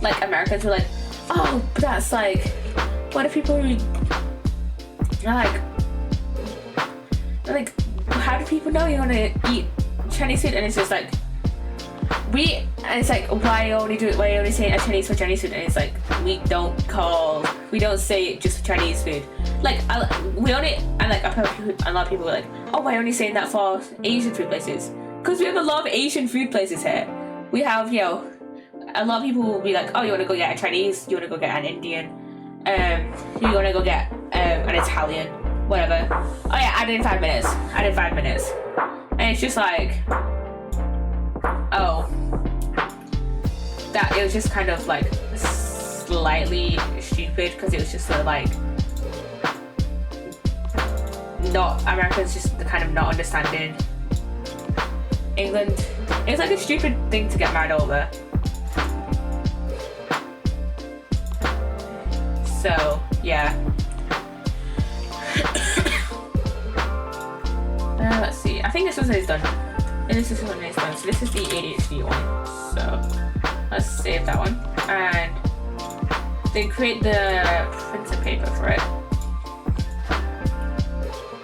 like Americans were like, oh, but that's like, what if people who like how do people know you want to eat Chinese food? And it's just like and it's like why only say a Chinese for Chinese food? And it's like we don't say just Chinese food. Like we only, and like a lot of people were like, oh, why only saying that for Asian food places? Because we have a lot of Asian food places here. We have, you know, a lot of people will be like, oh, you want to go get a Chinese, you want to go get an Indian, you want to go get an Italian, whatever. Oh yeah, add in 5 minutes. And it's just like, oh, that it was just kind of like slightly stupid because it was just sort of like not Americans just kind of not understanding England. It was like a stupid thing to get mad over. So yeah. Let's see. I think this one is done. And this one is done. So this is the ADHD one. So let's save that one. And then create the printed paper for it.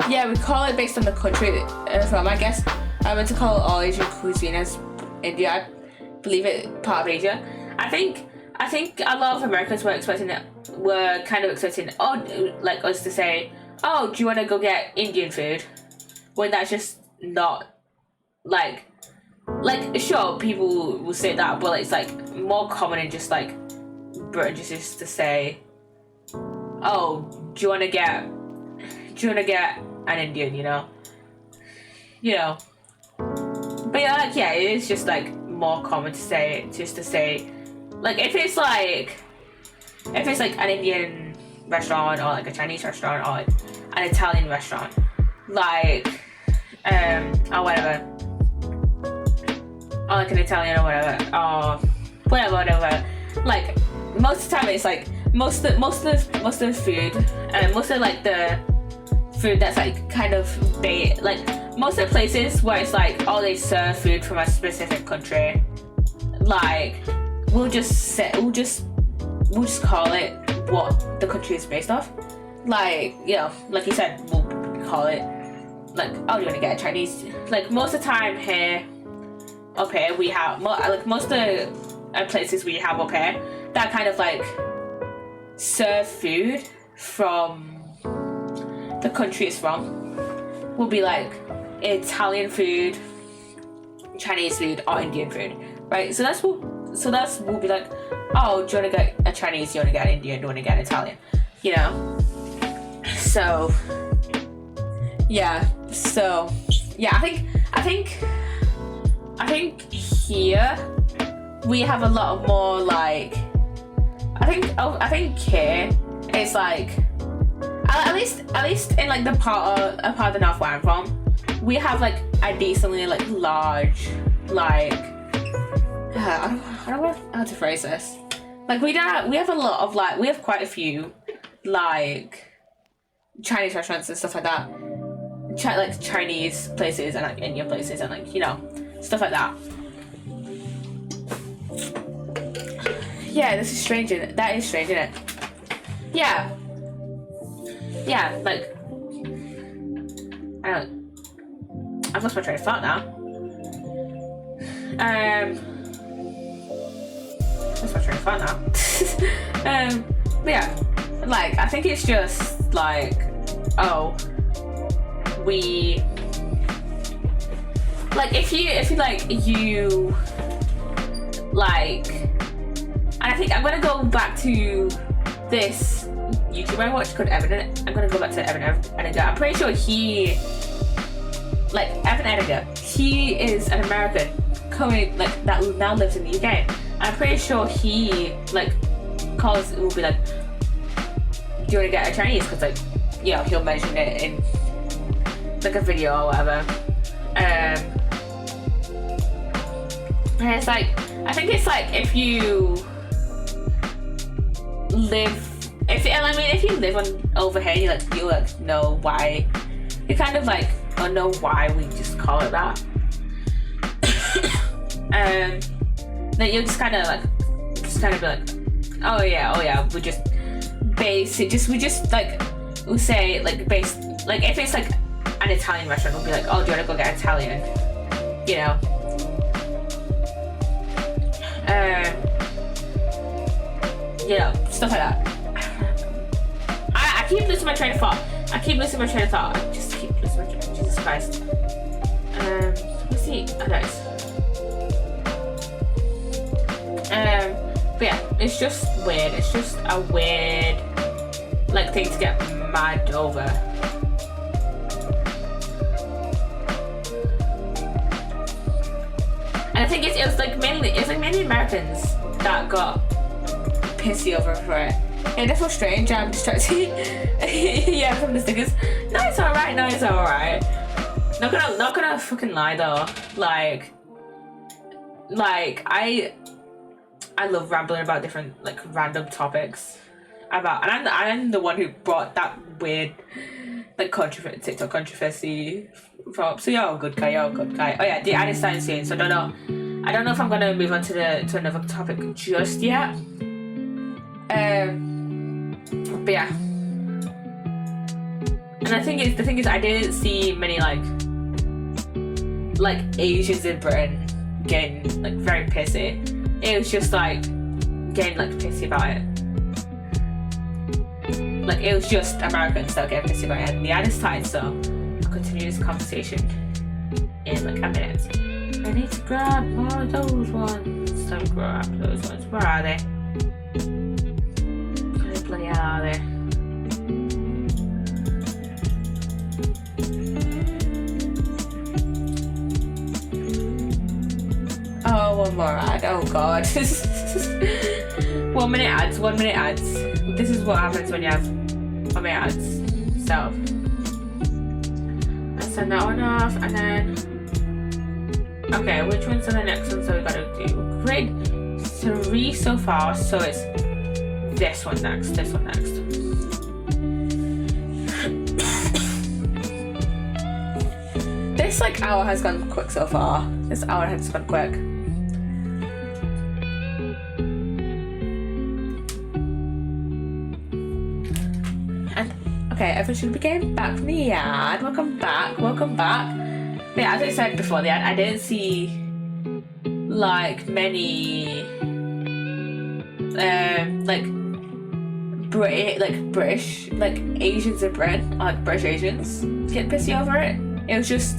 Yeah, we call it based on the country from, I guess. I meant to call all Asian cuisine as India. I believe it part of Asia. I think a lot of Americans were kind of expecting like us to say, oh, do you want to go get Indian food? When that's just not like sure, people will say that, but it's like more common in just like British just to say, oh, do you want to get an Indian, you know. But yeah, like yeah, it is just like more common to say Like if it's like an Indian restaurant or like a Chinese restaurant or like an Italian restaurant, like or whatever, or like an Italian or whatever, or whatever. Like most of the time it's like most of the food and most of like the food that's like kind of like most of the places where it's like, oh, they serve food from a specific country, like we'll just call it what the country is based off. Like, you know, like you said, we'll call it like, oh, you want to get a Chinese. Like most of the time up here we have like most of the places we have up here that kind of like serve food from the country it's from will be like Italian food, Chinese food, or Indian food, right? So we'll be like, oh, do you want to get a Chinese? Do you want to get an Indian? Do you want to get an Italian? You know. So yeah. I think here we have a lot of more like. I think here it's like at least in like the part of the north where I'm from, we have like a decently like large like I don't know how to phrase this. Like we have a lot of like we have quite a few like Chinese restaurants and stuff like that, like Chinese places and like Indian places and like, you know, stuff like that. Yeah, this is strange, isn't it? That is strange, isn't it? Yeah, like I've lost my train of thought now. Lost my train of thought now. But yeah, like I think it's just like, oh, we like if you like, and I think I'm gonna go back to this YouTuber I watched called Evan. I'm gonna go back to Evan Ediger. I'm pretty sure Evan Ediger, he is an American coming like that now lives in the UK. I'm pretty sure he like will be like, do you want to get a Chinese? Because like, you know, he'll mention it in like a video or whatever. And it's like, I think it's like if you live over here, you like know why. You kind of like don't know why we just call it that. Then you just kind of be like, oh yeah, we just like we'll say like like if it's like an Italian restaurant, we'll be like, oh, do you want to go get Italian? You know. You know, stuff like that. I keep losing my train of thought. I just keep losing my train of thought. Jesus Christ. Let's see. Oh, nice. But yeah, it's just weird. It's just a weird like thing to get mad over. And I think it was mainly Americans that got pissy over for it. Yeah, that's so strange. I'm distracted. Yeah, from the stickers. No, it's alright. Not gonna fucking lie though. Like I love rambling about different like random topics and I'm the one who brought that weird like TikTok controversy from. So you're a good guy. Oh yeah, the ad is starting soon, so I don't know if I'm gonna move on to another topic just yet. But yeah, and the thing is I didn't see many like Asians in Britain getting like very pissy. It was just like getting like pissy about it. Like it was just Americans that were getting pissy about it, and the ad is started, so I'll continue this conversation in like a minute. I need to grab more of those ones. Time to grab those ones. Where are they? Where the bloody hell are they? Oh, one more ad. Oh god. 1 minute ads, 1 minute ads. This is what happens when you have 1 minute ads. So let's send that one off, and then okay, which ones are the next ones that we gotta do? Grid 3 so far, so it's this one next, this one next. This like hour has gone quick so far. This hour has gone quick. And okay, everyone should be getting back from the ad. Welcome back, welcome back. Yeah, as I said before the ad, I didn't see like many British, like Asians in Britain, like British Asians get pissy over it. It was just,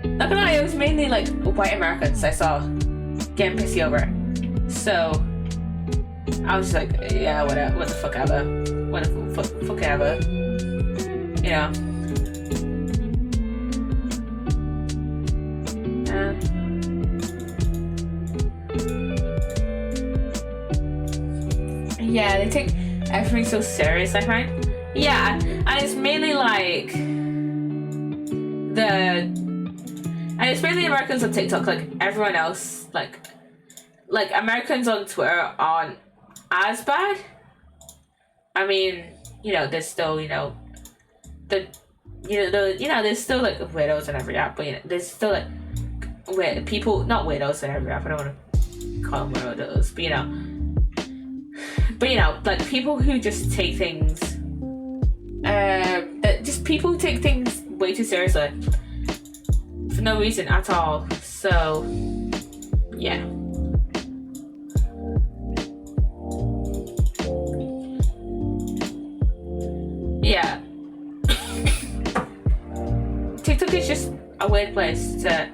not gonna lie, it was mainly like white Americans I saw getting pissy over it. So I was just like, yeah, whatever, what the fuck ever, what the fuck ever, you know. Yeah, they take everything so serious, I find. Yeah, and it's mainly like it's mainly Americans on TikTok. Like everyone else, like Americans on Twitter aren't as bad. I mean, you know, there's still, you know, there's still like weirdos in every app, but you know, there's still like weird people, not weirdos in every app. I don't want to call them weirdos, but you know, like people who just take things, just people take things way too seriously for no reason at all. So, yeah. Yeah. TikTok is just a weird place to.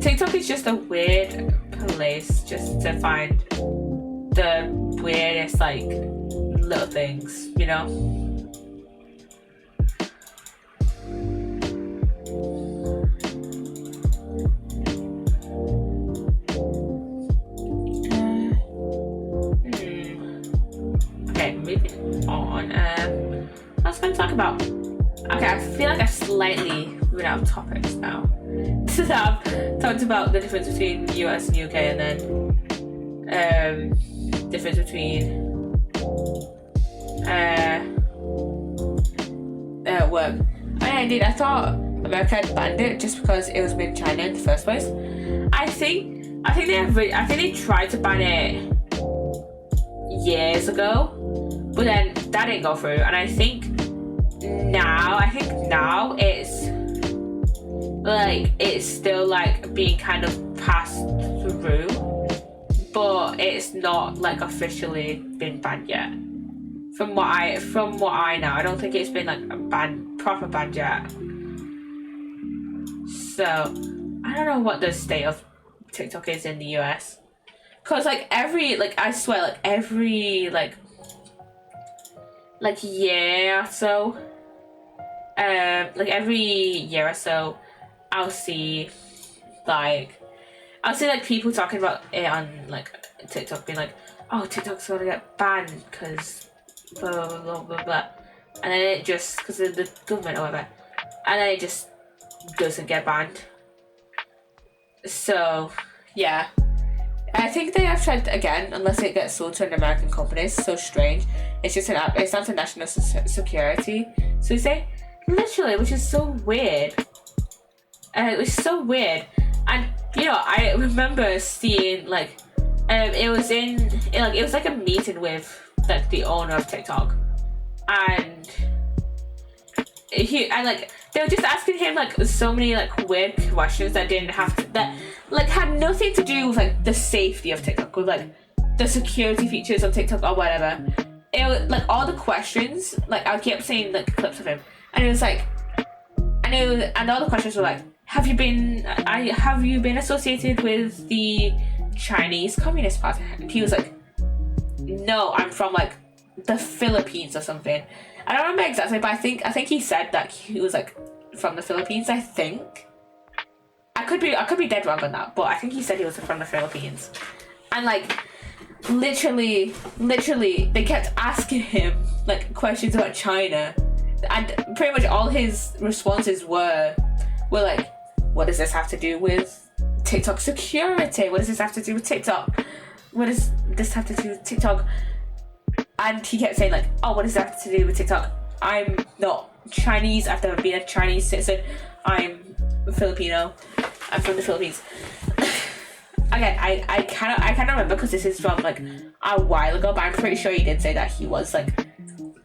TikTok is just a weird place just to find the weirdest, like, little things, you know? Okay, moving on. I was going to talk about... Okay, I feel like I've slightly moved out of topics now. I've talked about the difference between US and UK, and then difference between work. And indeed, I thought America had banned it just because it was made in China in the first place. I think they tried to ban it years ago, but then that didn't go through. And I think now it's still like being kind of passed through, but it's not like officially been banned yet. From what I know, I don't think it's been like a proper banned yet. So I don't know what the state of TikTok is in the US, cause like every year or so, I'll see people talking about it on like TikTok, being like, oh, TikTok's gonna get banned because blah blah blah blah blah, and then it just, because of the government or whatever, and then it just doesn't get banned. So yeah, I think they have tried again, unless it gets sold to an American company. It's so strange. It's just an app. It's not for national security, so you say, literally, which is so weird. It was so weird. And you know, I remember seeing like it was like a meeting with like the owner of TikTok, and they were just asking him like so many like weird questions that had nothing to do with like the safety of TikTok, with like the security features of TikTok or whatever. It was like all the questions, like I kept seeing like clips of him, and it was like, and all the questions were like, have you been associated with the Chinese Communist Party? And he was like, no, I'm from like the Philippines or something. I don't remember exactly, but I think he said that he was like from the Philippines. I think. I could be dead wrong on that, but I think he said he was from the Philippines. And like literally they kept asking him like questions about China, and pretty much all his responses were like, what does this have to do with TikTok security? What does this have to do with TikTok? What does this have to do with TikTok? And he kept saying like, oh, what does that have to do with TikTok? I'm not Chinese. I've never been a Chinese citizen. I'm Filipino. I'm from the Philippines. Again, I cannot remember because this is from like a while ago, but I'm pretty sure he did say that he was like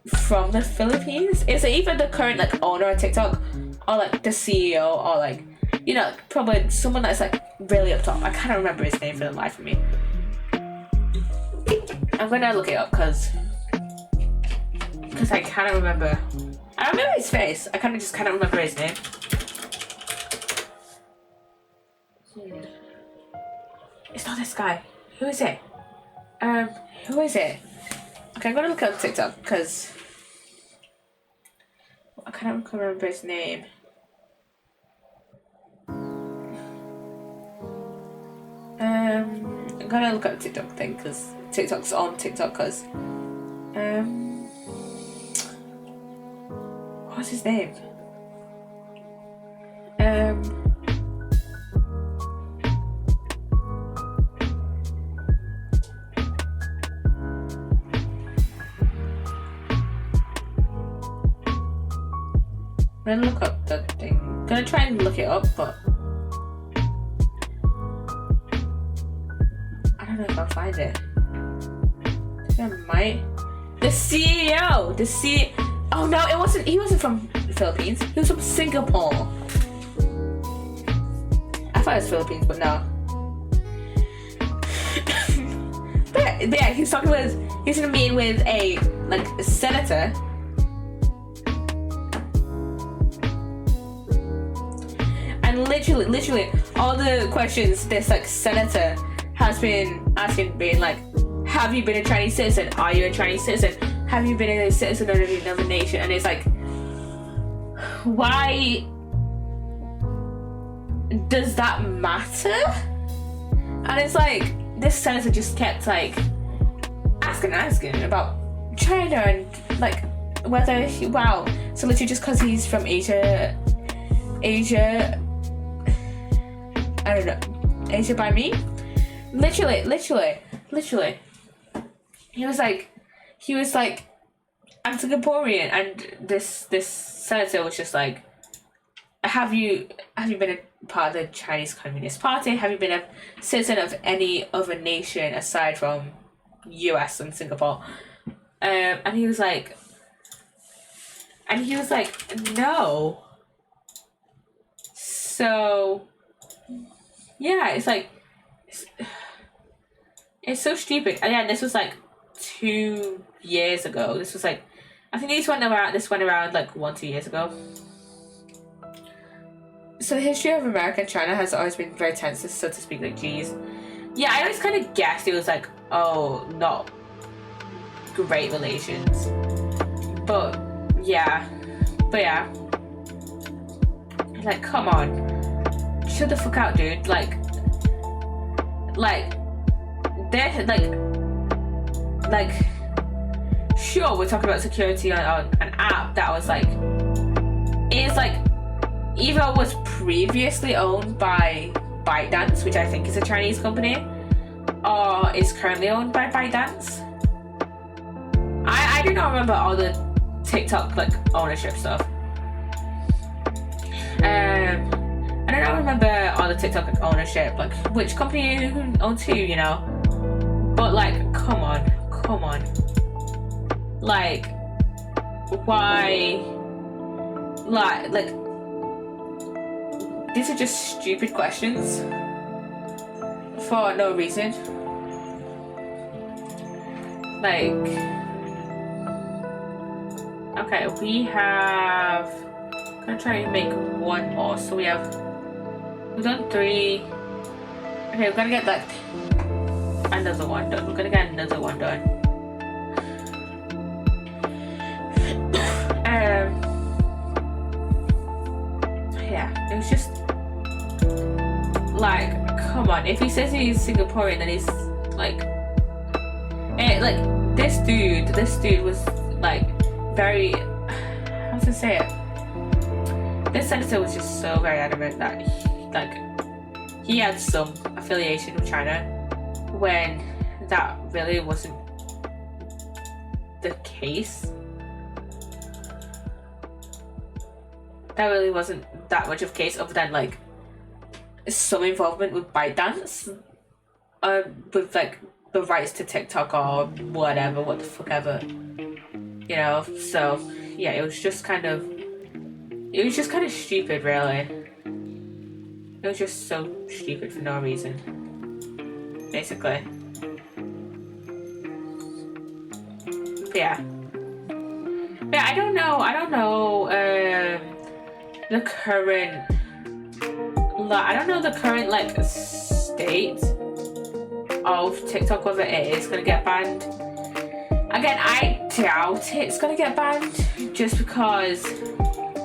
from the Philippines. Is it even the current like owner of TikTok, or like the CEO, or like, you know, probably someone that's like really up top? I can't remember his name for the life of me. I'm gonna look it up because I cannot remember. I remember his face. I just cannot remember his name. It's not this guy. Who is it? Who is it? Okay, I'm gonna look up TikTok because I can't remember his name. I'm gonna look up TikTok thing because TikTok's on TikTok because what's his name? I'm gonna look up that thing. I'm gonna try and look it up, but I don't know if I'll find it. I think I might. The CEO! Oh no, he wasn't from the Philippines. He was from Singapore. I thought it was Philippines, but no. but yeah, he's in a meeting with a senator. And literally, all the questions this like senator has been asking, being like, have you been a Chinese citizen? Are you a Chinese citizen? Have you been a citizen of another nation? And it's like, why does that matter? And it's like, this senator just kept like asking about China and like whether so literally just because he's from Asia, I don't know, Asia by me? Literally. He was like, I'm Singaporean, and this senator was just like, have you been a part of the Chinese Communist Party? Have you been a citizen of any other nation aside from US and Singapore? And he was like, no. So yeah, it's like, it's so stupid. And yeah, this was like 2 years ago. This was like, I think this went around like 1-2 years ago. So the history of America and China has always been very tense, so to speak. Like, geez, yeah, I always kind of guessed it was like, oh, not great relations, but yeah, like, come on, chill the fuck out, dude. Like they're like, sure, we're talking about security on an app that was like, is like, either was previously owned by ByteDance, which I think is a Chinese company, or is currently owned by ByteDance. I do not remember all the TikTok like ownership stuff. I don't remember all the TikTok like ownership, like which company owns who, you know. But like, come on, like, why, like. These are just stupid questions for no reason. Like, okay, we have, I'm gonna try and make one more. So we've done 3. Okay, we're gonna get like another one done. We're gonna get another one done. Yeah, it was just on, if he says he's Singaporean, then he's like, this dude was like very, how to say it? This senator was just so very adamant that he had some affiliation with China when that really wasn't the case. That really wasn't that much of a case, other than like some involvement with ByteDance, with like the rights to TikTok or whatever, what the fuck ever, you know. So yeah, it was just kind of stupid, really. It was just so stupid for no reason, basically. But yeah, I don't know the current, I don't know the current like state of TikTok, whether it is gonna get banned. Again, I doubt it's gonna get banned, just because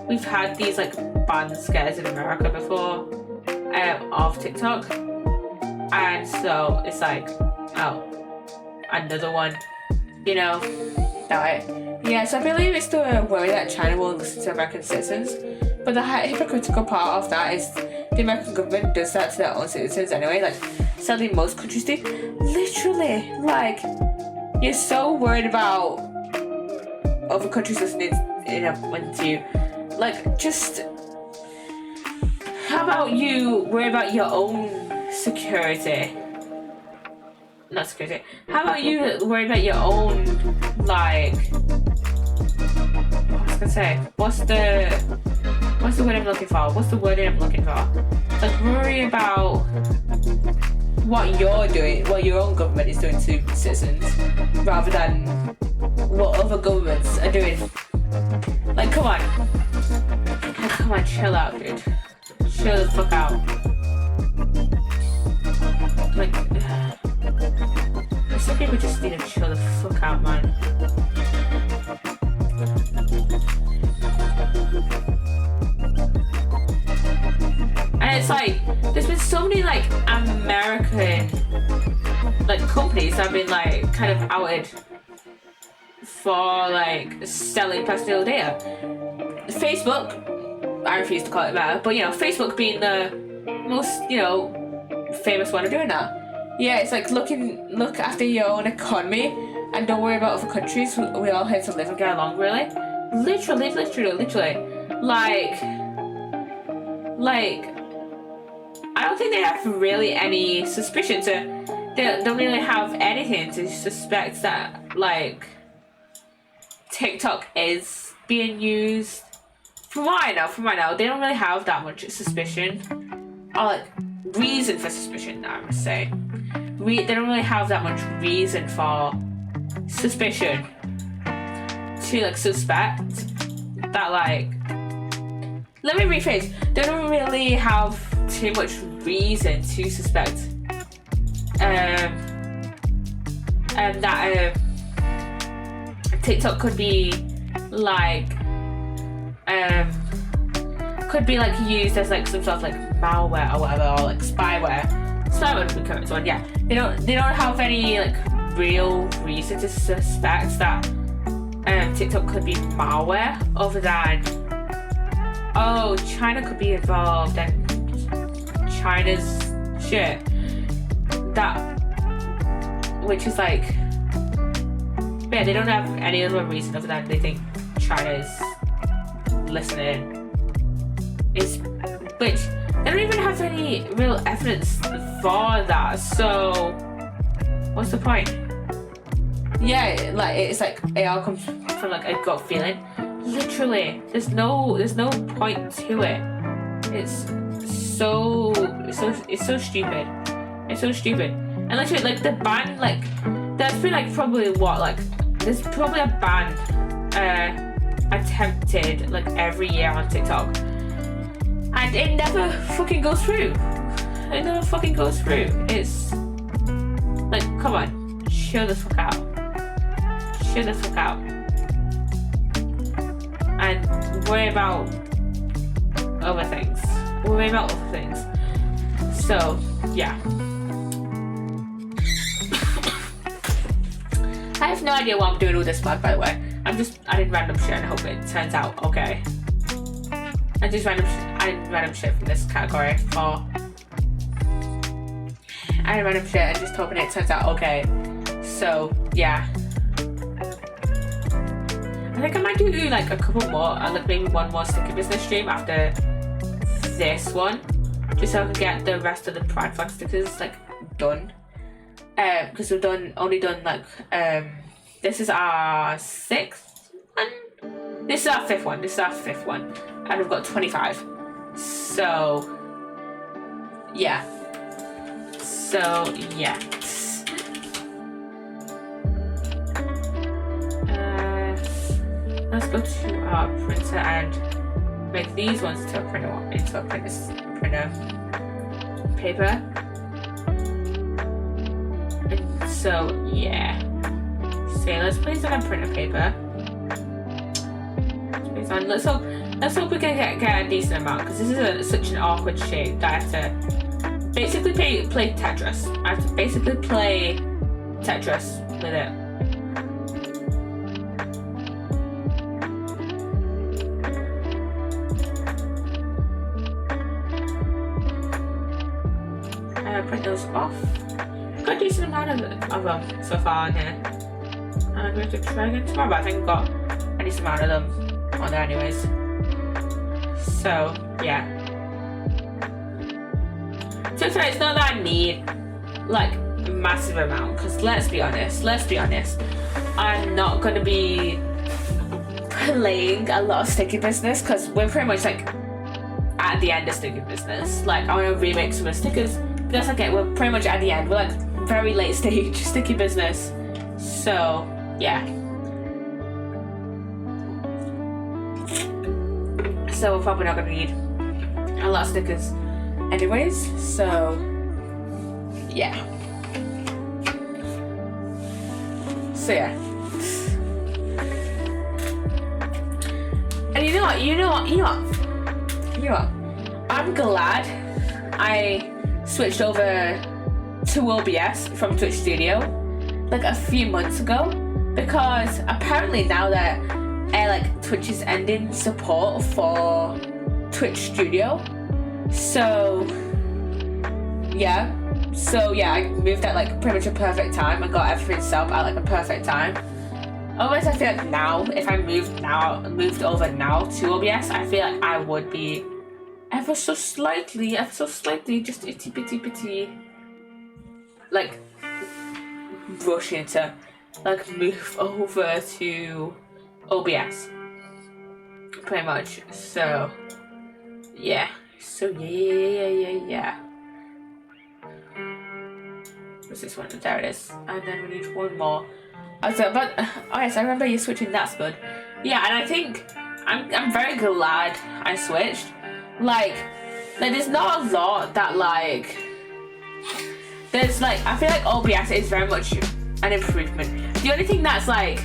we've had these like ban scares in America before of TikTok, and so it's like, oh, another one, you know. Yeah, so I believe it's the worry that China won't listen to American citizens, but the hypocritical part of that is the American government does that to their own citizens anyway. Like, sadly, most countries do. Literally, like, you're so worried about other countries listening to you. Like, just, how about you worry about your own security? Not security. How about you worry about your own, like, what was I gonna say? What's the word I'm looking for? What's the word I'm looking for? Like, worry about what you're doing, what your own government is doing to citizens, rather than what other governments are doing. Like, come on, chill out, dude. Chill the fuck out. Like, some people just need to chill the fuck out, man. And it's like, there's been so many like American like companies that have been like kind of outed for like selling personal data. Facebook, I refuse to call it that, but you know, Facebook being the most, you know, famous one of doing that. Yeah, it's like look after your own economy and don't worry about other countries. We all here to live and get along, really. Literally. Like, I don't think they have really any suspicion they don't really have anything to suspect that, like, TikTok is being used. From what I know, they don't really have that much suspicion. Or, like, reason for suspicion, I must say. They don't really have that much reason for suspicion to, like, suspect that, like, let me rephrase. They don't really have too much reason to suspect that TikTok could be like used as like some sort of like malware or whatever, or like spyware. Spyware would be the correct one. Yeah, they don't have any like real reason to suspect that TikTok could be malware, other than, oh, China could be involved and China's shit. That, which is like, yeah, they don't have any other reason other than they think China is listening. Which they don't even have any real evidence for that. So, what's the point? Yeah, like it's like it all comes from like a gut feeling. Literally, there's no point to it. It's so stupid. It's so stupid. And literally, like the ban, like there's been like probably what, like there's probably a ban attempted like every year on TikTok, and it never fucking goes through. It never fucking goes through. It's like, come on, chill the fuck out. Chill the fuck out. And worry about other things. So yeah. I have no idea what I'm doing with this bag, by the way. I'm just adding random shit and I hope it turns out okay. I just added random shit from this category for adding random shit and just hoping it turns out okay. So yeah. I think I might do like a couple more, like maybe one more sticky business stream after this one, just so I can get the rest of the pride flag stickers like done. Because we've only done like this is our 6th one. This is our 5th one. This is our 5th one, and we've got 25. So yeah. Let's go to our printer and make these ones into a printer paper. And so yeah. So let's place it on printer paper. Let's hope we can get a decent amount, because this is such an awkward shape that I have to basically play Tetris. I have to basically play Tetris with it. Print those off. Got a decent amount of them so far in here. And we have to try again tomorrow, but I think we've got a decent amount of them on there anyways. So yeah. So it's not that I need like a massive amount, because let's be honest, I'm not gonna be playing a lot of sticky business, because we're pretty much like at the end of sticky business. Like I want to remake some of the stickers. That's okay, we're pretty much at the end. We're like very late stage sticky business. So yeah. So we're probably not gonna need a lot of stickers anyways. So yeah. So yeah. And you know what? I'm glad I switched over to OBS from Twitch Studio like a few months ago, because apparently now that like Twitch is ending support for Twitch Studio, so yeah, I moved at like pretty much a perfect time and got everything set up at like a perfect time. Otherwise, I feel like now, if I moved over now to OBS, I feel like I would be ever so slightly, just itty bitty, like rushing to like move over to OBS, pretty much. So yeah. What's this one? There it is. And then we need one more. Oh yes, I remember you switching. That's good. Yeah, and I think I'm very glad I switched. Like there's not a lot that like there's like, I feel like OBS is very much an improvement. The only thing that's like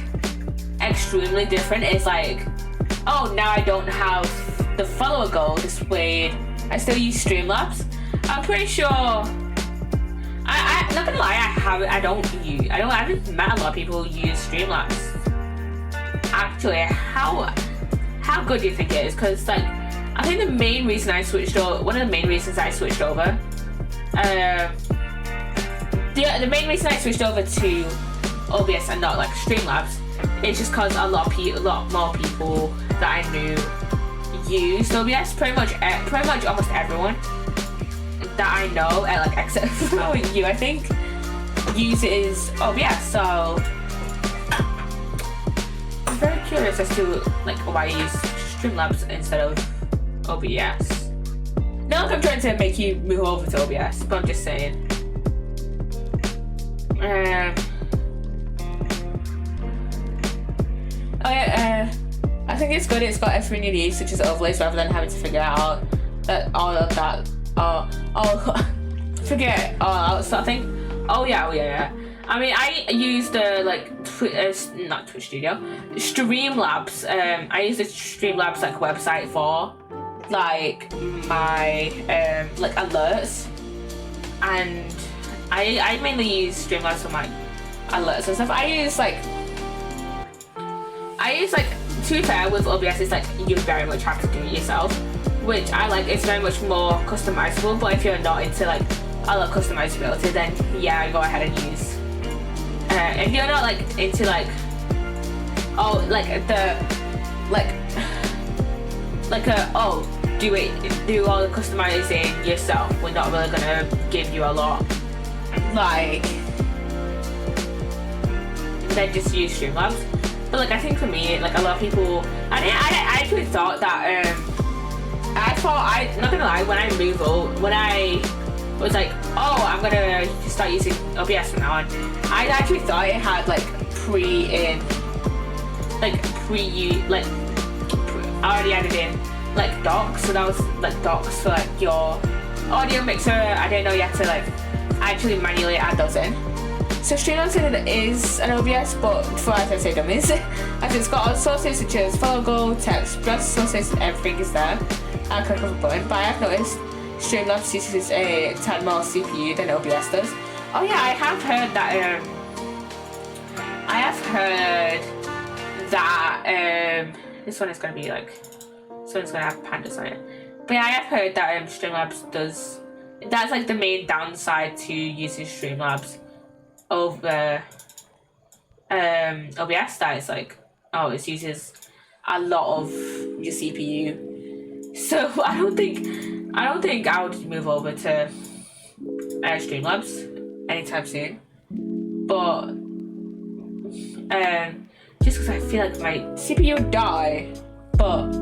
extremely different is like, oh, now I don't have the follower goal displayed. I still use Streamlabs. I'm pretty sure I'm not gonna lie, I haven't met a lot of people who use Streamlabs. Actually, how good do you think it is? Because like, I think one of the main reasons I switched over, the main reason I switched over to OBS and not like Streamlabs is just because a lot more people that I knew used OBS. Pretty much almost everyone that I know, like except for you, I think, uses OBS. So I'm very curious as to like why you use Streamlabs instead of OBS. Not like I'm trying to make you move over to OBS, but I'm just saying. I think it's good. It's got everything you need, such as overlays, rather than having to figure out all of that. Figure it all out, sort of thing. Oh yeah. I mean, I use the not Twitch Studio, Streamlabs. I use the Streamlabs like website for like my like alerts and I mainly use Streamlabs for my alerts and stuff. I use like, to be fair, with OBS, it's like you very much have to do it yourself, which I like. It's very much more customizable, but if you're not into like a lot of customizability, then yeah, go ahead and use. If you're not like into like, oh, like the do all the customizing yourself, we're not really gonna give you a lot, like, then just use Streamlabs. But like, I think for me, like a lot of people, I actually thought that not gonna lie, when I was like, oh, I'm gonna start using OBS from now on, I actually thought it had like already added in like docs, so that was like docs for like your audio mixer. I didn't know you had to like actually manually add those in. So Streamlabs is an OBS, but for, as I say, dummies, as it's got all sources such as logo, text, just sources, everything is there. I click on the button, but I have noticed Streamlabs uses a tad more CPU than OBS does. Oh yeah, I have heard that this one is going to be like, this one's going to have pandas on it. But yeah, I have heard that Streamlabs does, that's like the main downside to using Streamlabs over OBS, that is like, oh, it uses a lot of your CPU. So I don't think I would move over to Streamlabs anytime soon. But just because I feel like my CPU would die. But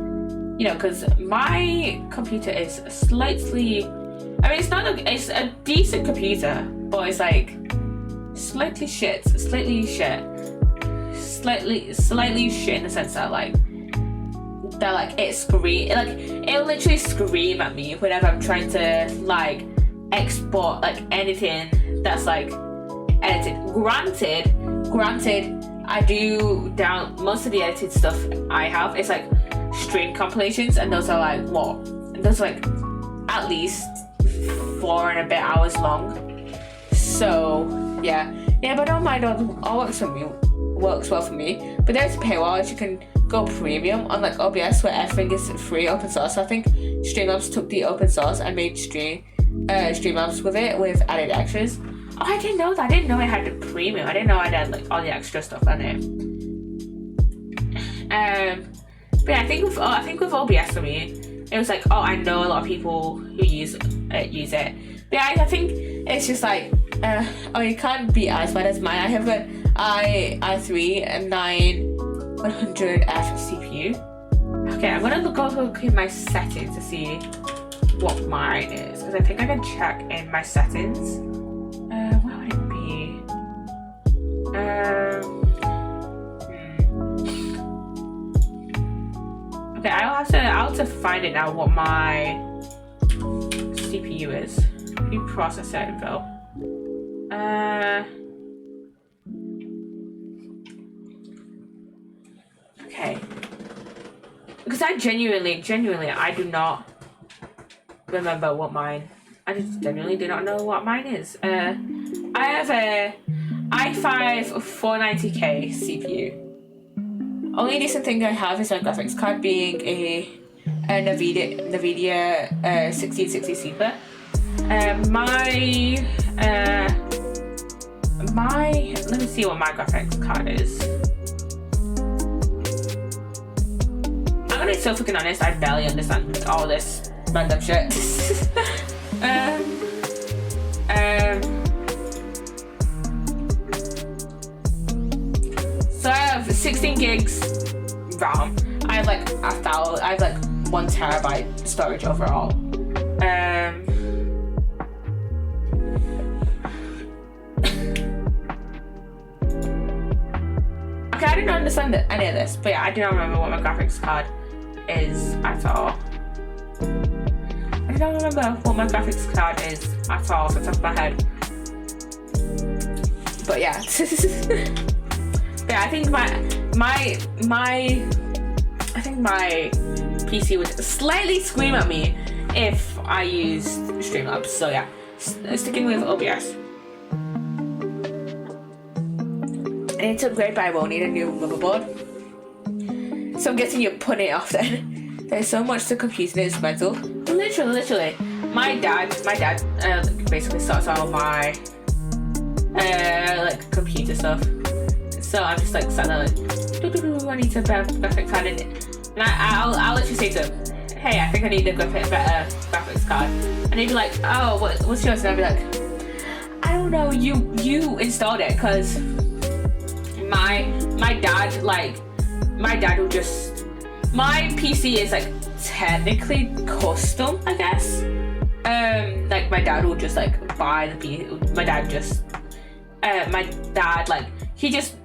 you know, because my computer is slightly, I mean, it's a decent computer, but it's like slightly shit in the sense that it'll literally scream at me whenever I'm trying to like export like anything that's like edited. Granted, I do down most of the edited stuff I have. It's like stream compilations, and those are like those are like at least 4 and a bit hours long. So yeah, but I don't mind. All works well for me. But there's a paywall, as you can go premium on like OBS, where everything is free open source. So I think Streamlabs took the open source and made Streamlabs with it with added extras. Oh, I didn't know that. I didn't know it had the premium. I didn't know it had like all the extra stuff on it. But yeah, I think with OBS for me, it was like, oh, I know a lot of people who use it. But yeah, I think it's just like, it can't be as bad as mine. I have an i3 9100F CPU. Okay, I'm gonna look in my settings to see what mine is, because I think I can check in my settings. What would it be? Okay, I'll have to find it now what my CPU is. You processor info. Okay. Because I genuinely, I do not remember what mine. I just genuinely do not know what mine is. I have a i5 490K CPU. Only decent thing I have is my graphics card being a NVIDIA 1660 Super. Let me see what my graphics card is. I'm gonna be so fucking honest, I barely understand all this random shit. So I have 16 gigs RAM. I have like 1 terabyte storage overall. Okay, I didn't understand any of this, but yeah, I do not remember what my graphics card is at all. I don't remember what my graphics card is at all off the top of my head. But yeah. But yeah, I think my PC would slightly scream at me if I used Streamlabs. So yeah. sticking with OBS. I need to upgrade, but I won't need a new motherboard. So I'm guessing you're putting it off then. There's so much to computing, it's mental. Literally. My dad basically sorts out my like computer stuff. So I'm just like sat there like, I need to better graphics card in it. And I'll literally say to him, hey, I think I need a better graphics card. And he'd be like, oh, what's yours? And I'd be like, I don't know, you installed it, because my dad will just, my PC is like technically custom, I guess. Like my dad will just like buy the PC. My dad like, he just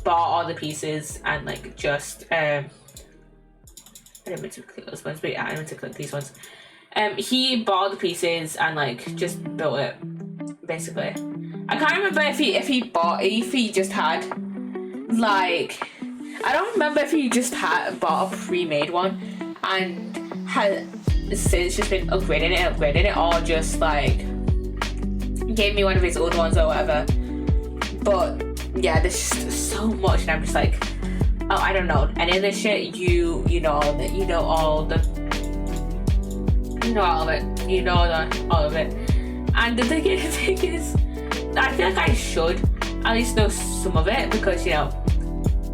bought all the pieces and like just I didn't mean to click those ones, but yeah, I meant to click these ones. He bought the pieces and like just built it, basically. I can't remember if he just had like, I don't remember if he just had bought a pre-made one and had since just been upgrading it, or just like gave me one of his old ones or whatever. But yeah, there's just so much, and I'm just like, oh, I don't know any of this shit. You know all of it. And the thing is, I feel like I should at least know some of it, because you know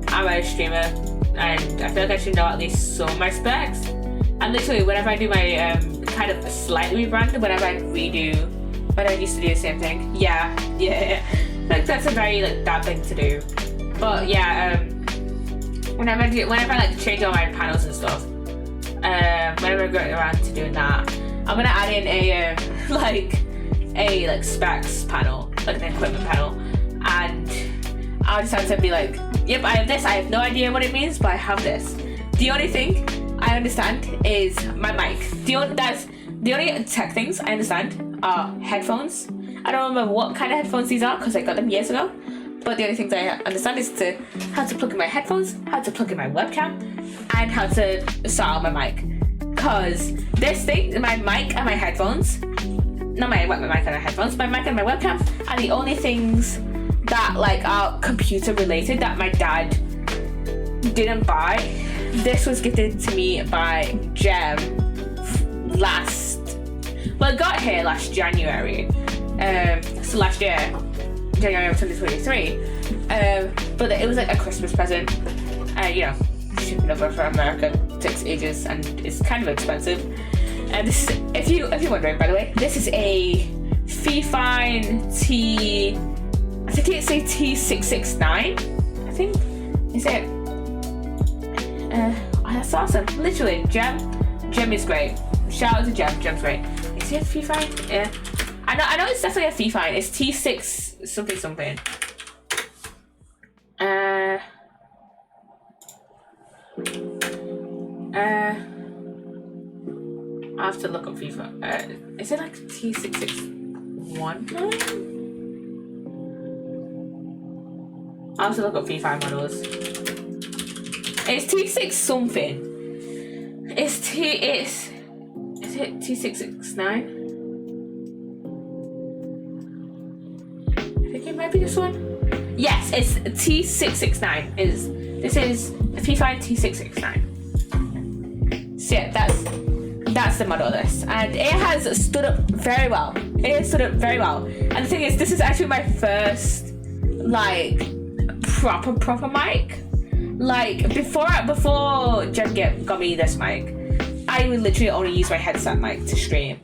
I'm a streamer and I feel like I should know at least some of my specs. And literally, whenever I do my kind of slightly rebrand, whenever I used to do the same thing, yeah, like that's a very like bad thing to do. But yeah, whenever I like change all my panels and stuff, whenever I go around to doing that, I'm gonna add in a specs panel, like an equipment panel, and I'll just have to be like, yep, I have this. I have no idea what it means, but I have this. The only thing I understand is my mic. The only tech things I understand are headphones. I don't remember what kind of headphones these are, because I got them years ago. But the only things I understand is how to plug in my headphones, how to plug in my webcam, and how to sort out my mic. Because this thing, my mic and my headphones, not my mic and my headphones, my mic and my webcam are the only things that like are computer related that my dad didn't buy. This was gifted to me by Jem it got here last January. So last year, January of 2023. But it was like a Christmas present. You know, shipping over from America takes ages and it's kind of expensive. And this is, if you're wondering, by the way, this is a Fifine I think it's a T669. I think is it. That's awesome. Literally, Jem is great. Shout out to Jem. Jem's great. Is it a Fifine? Yeah. I know it's definitely a Fifine. It's T6 something. I have to look up FIFA. Is it like T661? I have to look up FIFA models. It's T6 something. Is it T669? I think it might be this one. Yes, it's T669. This is the FIFA T669. So yeah, that's the model of this, and it has stood up very well. And the thing is, this is actually my first like proper mic. Like before Jen got me this mic, I would literally only use my headset mic to stream,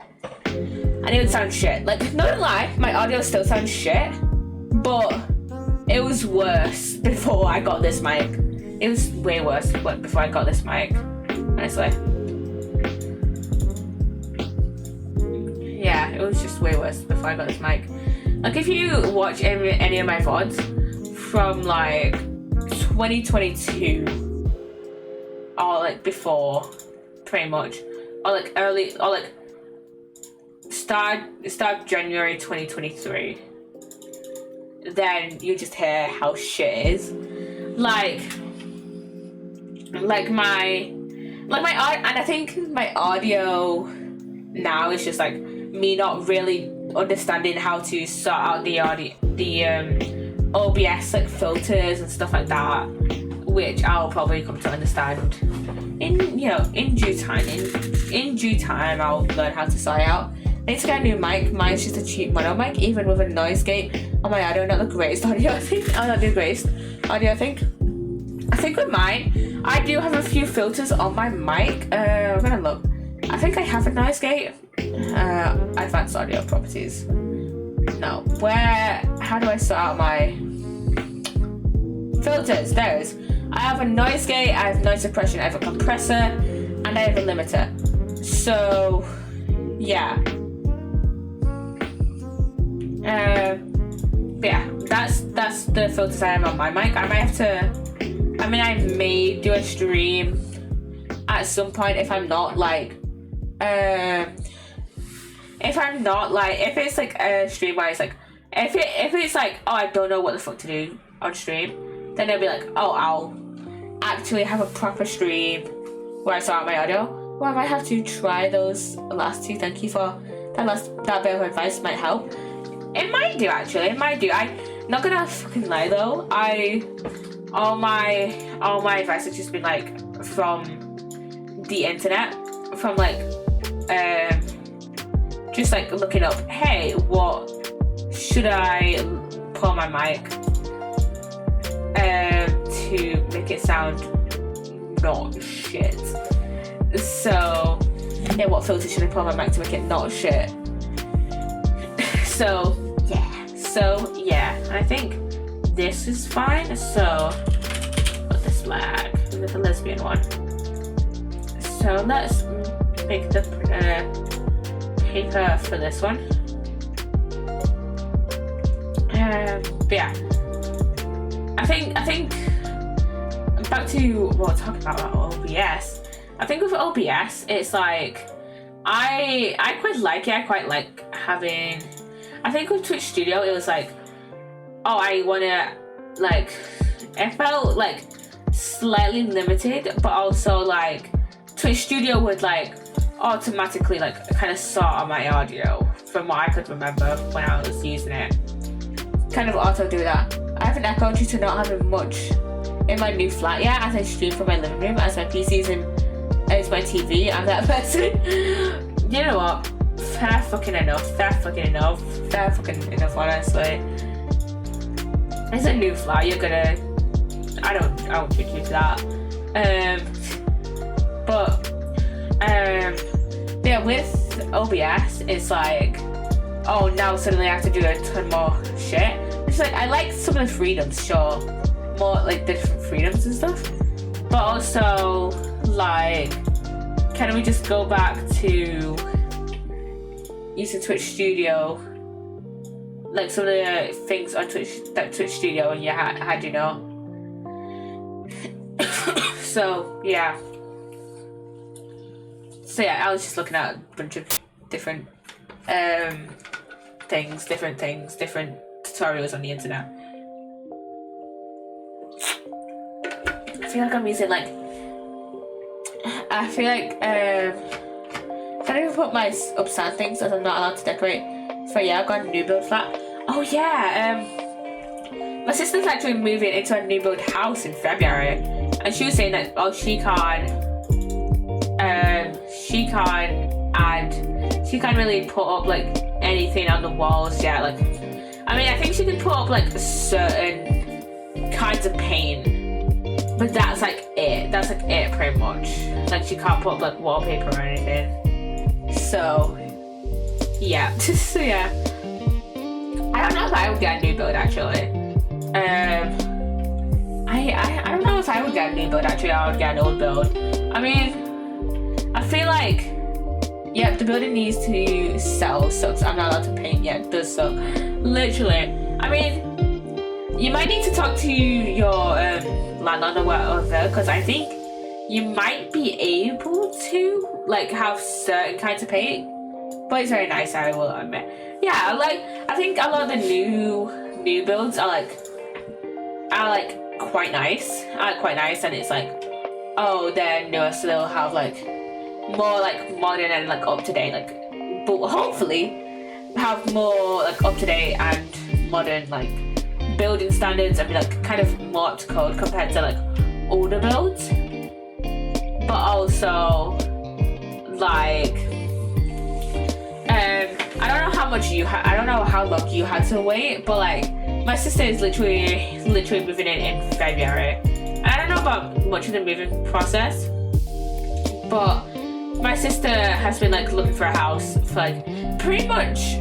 and it would sound shit. Like, not gonna lie, my audio still sounds shit, but it was worse before I got this mic. It was way worse before I got this mic, honestly. Yeah, it was just way worse before I got this mic. Like, if you watch any of my VODs from like 2022 or like before, pretty much, or like early, or like start January 2023, then you just hear how shit it is. Like my and I think my audio now is just like me not really understanding how to sort out the OBS like filters and stuff like that, which I'll probably come to understand in due time. In due time, I'll learn how to sort it out. I need to get a new mic. Mine's just a cheap mono mic, even with a noise gate on my audio. Not the greatest audio, I think. Oh, not the greatest audio, I think. I think with mine, I do have a few filters on my mic. I'm gonna look. I think I have a noise gate. Advanced audio properties. No. How do I sort out my filters? There it is. I have a noise gate, I have noise suppression, I have a compressor, and I have a limiter. So, yeah. Yeah, that's the filters I have on my mic. I may do a stream at some point if it's like a stream where it's like, if it's like, oh, I don't know what the fuck to do on stream, then it'll be like, oh, I'll actually have a proper stream where I sort out my audio. Well, I might have to try those last two. Thank you for that bit of advice. Might help. It might do, actually. It might do. I'm not gonna fucking lie though. All my advice has just been like from the internet, from like just like looking up, hey, what should I put on my mic to make it sound not shit. So yeah, what filter should I put on my mic to make it not shit? So yeah, I think this is fine. So put this flag with the lesbian one. So let's make the paper for this one. Yeah, I think back to what we're talking about OBS. I think with OBS, it's like I quite like it. I quite like having. I think with Twitch Studio, it was like, oh, I wanna like. It felt like slightly limited, but also like Twitch Studio would like automatically like kind of sort out my audio from what I could remember when I was using it. Kind of auto do that. I have an echo due to not having much in my new flat yet, as I stream from my living room, as my PC's as my TV. I'm that person. You know what? Fair fucking enough, honestly. It's a new flat, you're gonna... I don't think you do that. Yeah, with OBS, it's like, oh, now suddenly I have to do a ton more shit. It's like, I like some of the freedoms, sure. More, like, different freedoms and stuff. But also, like, can we just go back to using Twitch Studio? Like, some of the things on Twitch Studio, and yeah, how do you know? So, yeah. So, yeah, I was just looking at a bunch of different things, different tutorials on the internet. I feel like I'm using like I don't even put my upstand things as I'm not allowed to decorate. So yeah, I've got a new build flat. Oh yeah, my sister's actually moving into a new build house in February, and she was saying that she can't really put up like anything on the walls yet. Like, I mean, I think she can put up like certain kinds of paint, but that's like it. That's like it pretty much. Like, she can't put up like wallpaper or anything. So yeah. So yeah, I don't know if I would get a new build actually. I don't know if I would get a new build actually. I would get an old build. I mean, I feel like, yeah, the building needs to sell. Sucks. I'm not allowed to paint yet. It does suck. Literally. I mean, you might need to talk to your landlord or whatever, because I think you might be able to like have certain kinds of paint, but it's very nice, I will admit. Yeah, I think a lot of the new builds are quite nice. And it's like, oh, they're newer, so they'll have like more like modern and like up to date, like, but hopefully have more like up to date and modern like building standards and be like kind of more up to code compared to like older builds. But also like I don't know how much I don't know how long you had to wait, but like my sister is literally moving in February. And I don't know about much of the moving process, but my sister has been like looking for a house for like pretty much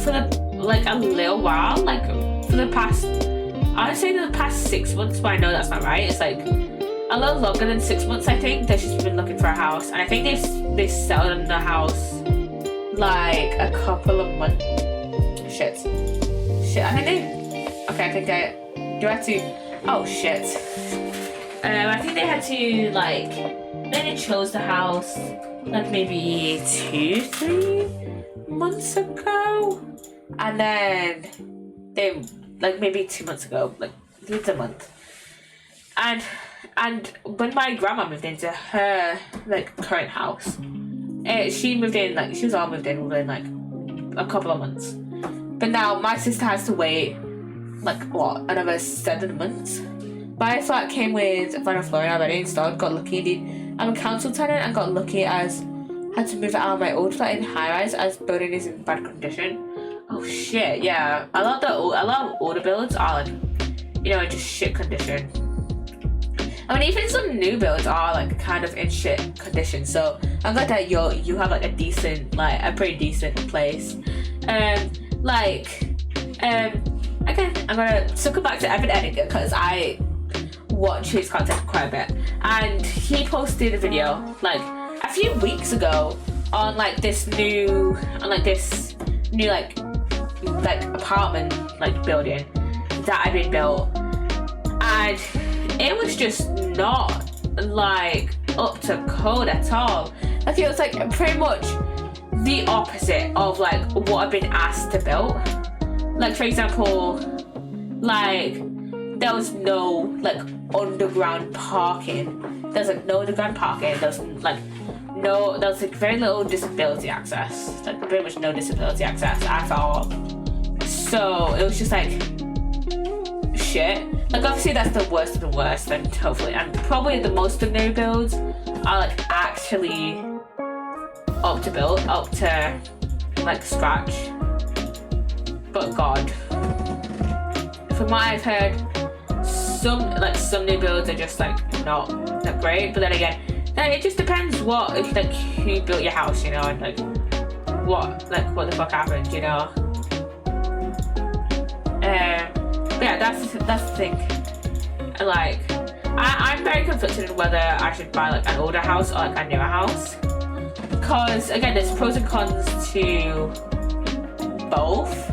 for like a little while, like for the past, I'd say the past 6 months, but I know that's not right. It's like a little longer than 6 months, I think, that she's been looking for a house. And I think they sold the house like a couple of months. Shit. I think oh shit. I think they had to like, then they chose the house like maybe 2-3 months ago. And then they, like maybe 2 months ago, like it's a month. And when my grandma moved into her like current house, she moved in within like a couple of months. But now my sister has to wait like another 7 months. My flat came with vinyl flooring already installed. Got lucky. I'm a council tenant and got lucky as had to move it out of my old flat in high rise as building is in bad condition. Oh shit, yeah. A lot of older builds are like, in just shit condition. I mean, even some new builds are like kind of in shit condition. So I'm glad that you have like a pretty decent place. Again, I'm gonna circle back to Evan Edinger because I watch his content quite a bit, and he posted a video like a few weeks ago on this new apartment building that had been built, and it was just not like up to code at all. Like it was like pretty much the opposite of like what I've been asked to build. Like for example, like there was no like underground parking. There's like no underground parking. There's like very little disability access. Like pretty much no disability access at all. So it was just like shit. Like obviously that's the worst of the worst, and hopefully, and probably the most of new builds are like actually up to like scratch. But God, from what I've heard, some new builds are just like not that great. But then again, it just depends who built your house, and like what the fuck happened, But yeah, that's the thing. Like, I'm very conflicted on whether I should buy like an older house or like a newer house, because again, there's pros and cons to both.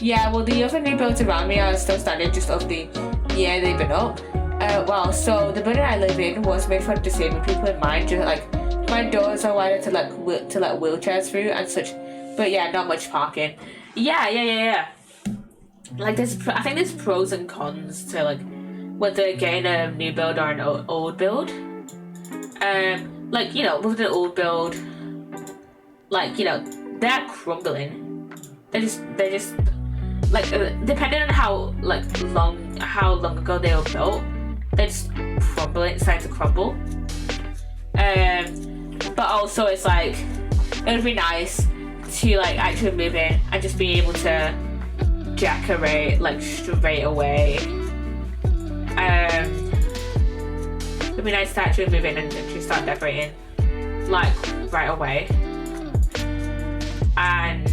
Yeah, well, the other new builds around me are still standing just of the year they've been up. So the building I live in was made for disabled people in mind. Just like my doors are wider to let wheelchairs through and such. But yeah, not much parking. Yeah. Like I think there's pros and cons to like whether getting a new build or an old build. With an old build, they're crumbling. They're just like depending on how long ago they were built, they're just starting to crumble. But also it's like it would be nice to like actually move in and just be able to decorate like straight away. It'd be nice to actually move in and actually start decorating like right away. And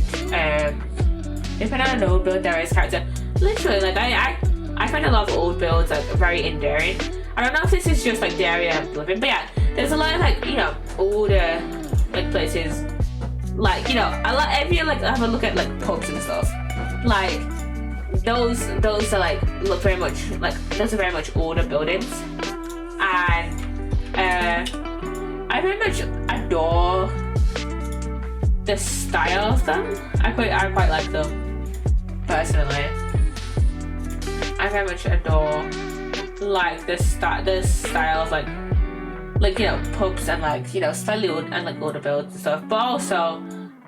depending on an old build, there is character. Literally, like I find a lot of old builds like very endearing. I don't know if this is just like the area I'm living, but yeah, there's a lot of older like places. Like if you like have a look at like pubs and stuff, like those are like look very much like those are very much older buildings, and I very much adore the style of them. I quite like them personally. I very much adore like the style of like pubs and like slightly old and like older builds and stuff, but also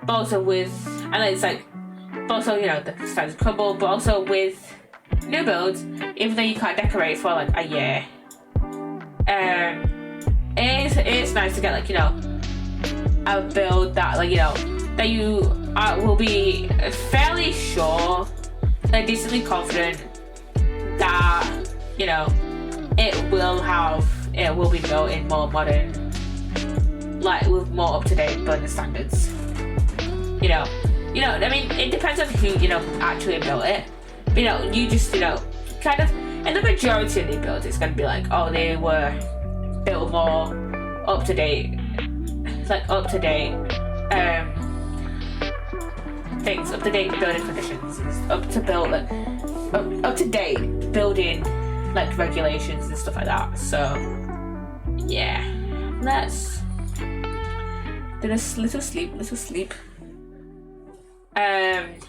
but also with, and it's like, but also, you know, the standard crumble, but also with new builds, even though you can't decorate for like a year, it is nice to get like, you know, a build that like, you know, that you will be fairly sure, like decently confident that, you know, it will be built in more modern, like with more up-to-date building standards. You know, I mean, it depends on who, you know, actually built it. But, you know, you just, you know, kind of, and the majority of the builds, it's going to be like, oh, they were built more up-to-date, like up-to-date things, up-to-date building conditions, up-to-date building, like, regulations and stuff like that. So, yeah, let's do a little sleep. And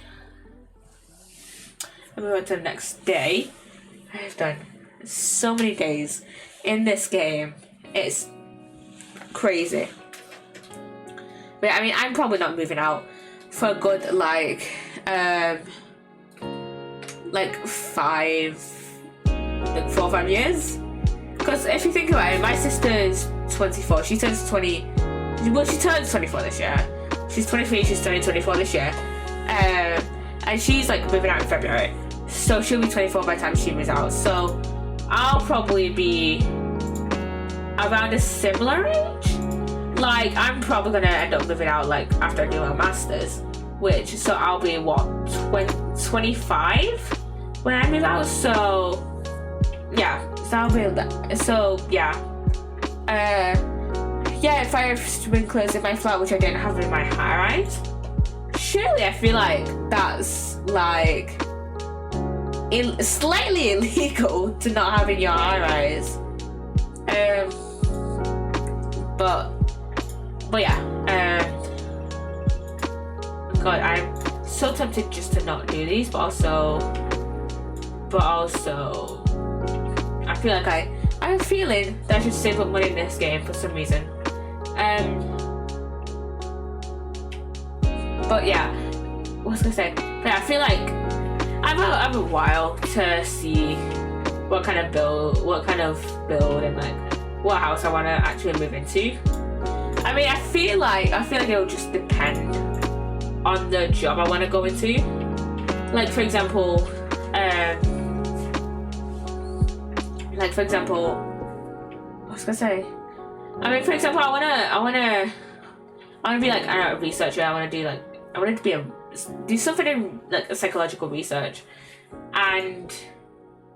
move on to the next day. I've done so many days in this game. It's crazy. But I mean, I'm probably not moving out for a good like 4 or 5 years. Because if you think about it, my sister is 24. She turns 20. Well, she turns 24 this year. She's 23. She's turning 24 this year. And she's like moving out in February. So she'll be 24 by the time she moves out. So I'll probably be around a similar age. Like, I'm probably gonna end up moving out like after I do my masters, so I'll be what, 25 when I move out. So yeah, yeah, if I have sprinklers in my flat, which I don't have in my high-rise, surely I feel like that's like slightly illegal to not have in your high-rise. But yeah, God, I'm so tempted just to not do these, but also, I feel like I have a feeling that I should save up money in this game for some reason. But yeah, what was I gonna say? But yeah, I feel like I have a while to see what kind of build and like what house I want to actually move into. I mean, I feel like it will just depend on the job I want to go into. Like for example, what was I gonna say? I mean, for example, I wanna be like, I don't know, a researcher. I want to do something in like a psychological research, and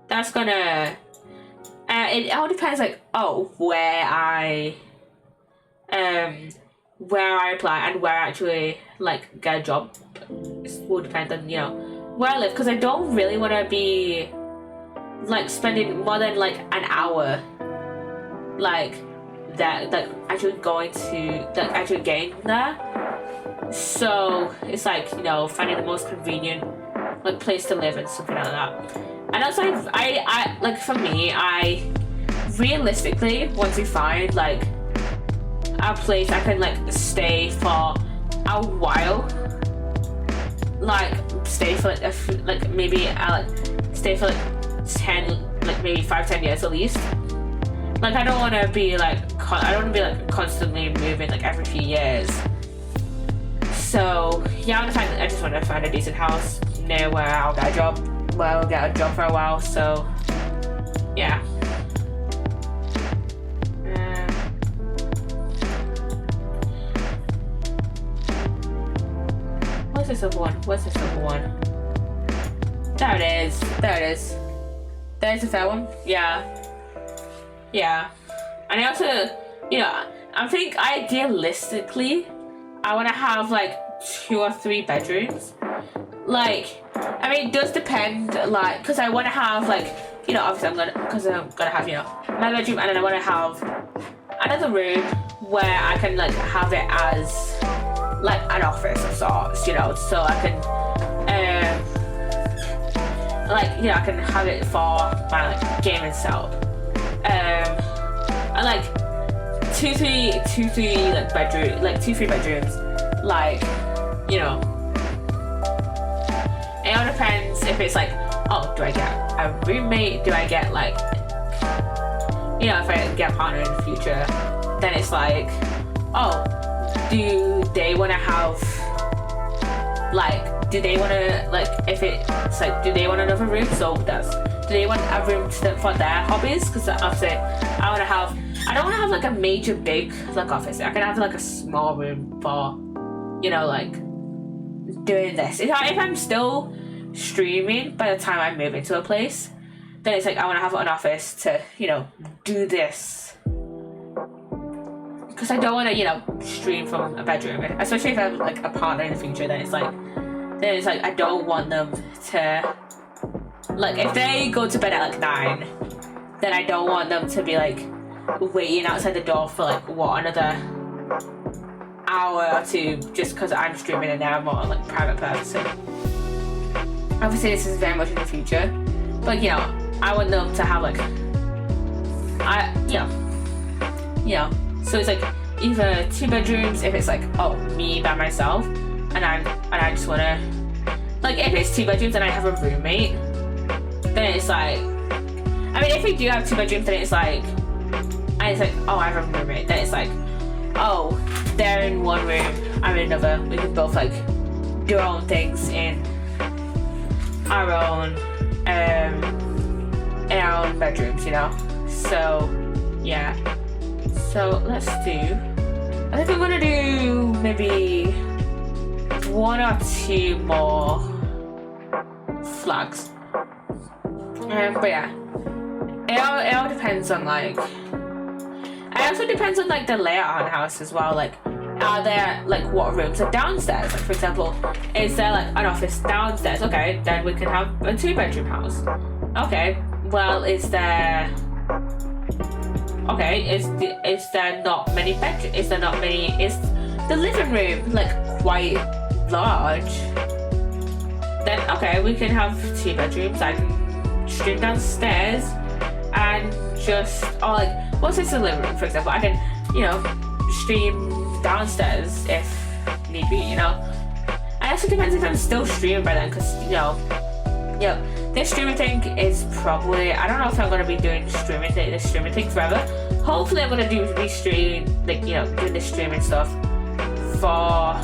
that's gonna. It all depends, like, where I apply and where I actually like get a job. It will depend on, you know, where I live, because I don't really want to be like spending more than like an hour like that, like actually going to like actually getting there. So it's like, you know, finding the most convenient like place to live and something like that. And also I like, for me, I realistically want to find like a place I can like stay for a while, like stay for like maybe stay for like 10, like maybe 5-10 years at least. Like I don't want to be like constantly moving like every few years. So yeah, I just want to find a decent house near where I'll get a job for a while. So yeah. Where's this other one? There it is. There's a fair one. Yeah. And I also, you know, I think idealistically I want to have like 2 or 3 bedrooms. Like, I mean, it does depend, like, because I want to have like, you know, obviously I'm gonna have, you know, my bedroom, and then I want to have another room where I can like have it as like an office of sorts, you know, so I can like, you know, I can have it for my like gaming setup. And like 2-3 like bedroom, like 2-3 bedrooms, like you know, it all depends if it's like, oh, do I get a roommate? Do I get like, you know, if I get a partner in the future, then it's like, oh, do they want to have, like, do they want to, like, if it's like, do they want another room? So do they want a room for their hobbies? Because obviously I want to have, I don't want to have like a major big like office. I can have like a small room for, you know, like doing this. If I'm still streaming by the time I move into a place, then it's like I want to have an office to, you know, do this. Because I don't want to, you know, stream from a bedroom, especially if I have like a partner in the future. Then it's like I don't want them to, like, if they go to bed at like 9, then I don't want them to be like waiting outside the door for like another hour or two just because I'm streaming and they're more like private person. Obviously this is very much in the future, but you know, I want them to have like, so it's like either 2 bedrooms if it's like, oh, me by myself, and I just wanna, like, if it's 2 bedrooms and I have a roommate, then it's like, I mean, if we do have 2 bedrooms, then it's like, and it's like, oh, I have a roommate, then it's like, oh, they're in one room, I'm in another, we can both like do our own things in our own bedrooms, you know. So yeah, so let's do, I think I'm gonna do maybe 1 or 2 more flags. But yeah, it all depends on like, it also depends on like the layout on the house as well. Like, are there like what rooms are downstairs? Like, for example, is there like an office downstairs? Okay, then we can have a 2-bedroom house. Okay, well, is there not many bedrooms? Is the living room like quite large? Then okay, we can have 2 bedrooms. I can stream downstairs and just, or like, what's this, the living room, for example? I can, you know, stream downstairs if need be, you know. And it also depends if I'm still streaming by then, because, you know, this streaming thing is probably, I don't know if I'm going to be doing this streaming thing forever. Hopefully I'm going to be streaming, like, you know, doing this streaming stuff for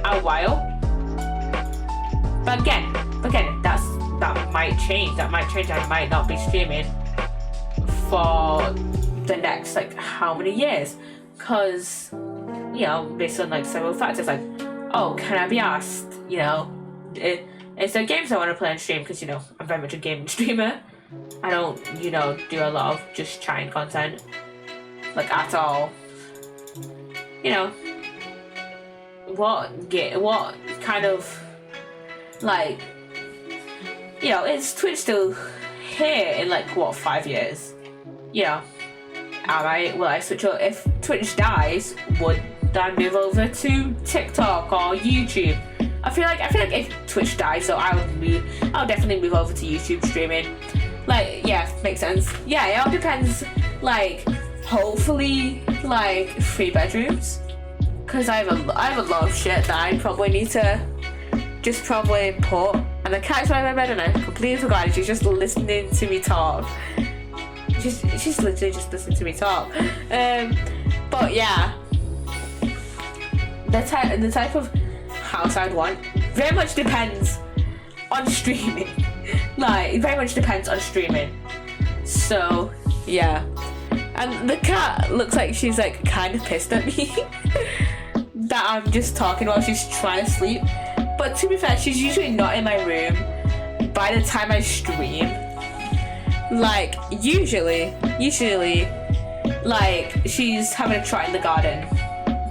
a while. But again, that might change. I might not be streaming for the next, like, how many years? Because, you know, based on like several factors, like, oh, can I be asked, you know, is there games I want to play on stream? Because, you know, I'm very much a gaming streamer. I don't, you know, do a lot of just chatting content, like, at all. You know, what kind of, like, you know, is Twitch still here in like, what, 5 years? You know, will I switch over? If Twitch dies, would I move over to TikTok or YouTube? I feel like if Twitch dies, so I'll definitely move over to YouTube streaming. Like, yeah, makes sense. Yeah, it all depends. Like, hopefully, like 3 bedrooms, because I have a lot of shit that I probably need to just probably put. And the cat's by my bed, and I completely forgot. She's just listening to me talk. She's literally just listening to me talk. But yeah, the type of house I'd want very much depends on streaming. Like, it very much depends on streaming. So yeah, and the cat looks like she's like kind of pissed at me that I'm just talking while she's trying to sleep. But to be fair, she's usually not in my room by the time I stream. Like, usually, like, she's having a trot in the garden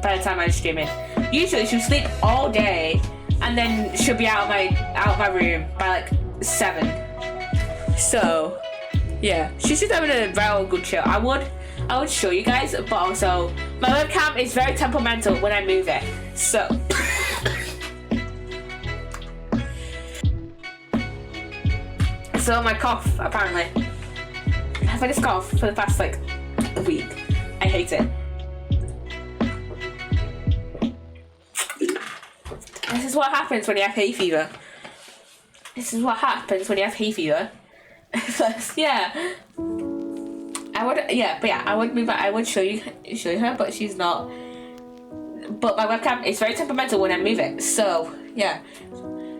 by the time I'm streaming. Usually she'll sleep all day and then she'll be out of my room by like 7. So yeah, she's just having a very good chill. I would show you guys, but also my webcam is very temperamental when I move it. So so my cough, apparently. I've had this cough for the past like a week. I hate it. is what happens when you have hay fever. This is what happens when you have hay fever. Yeah. I would move. I would show you her, but she's not. But my webcam is very temperamental when I move it. So yeah,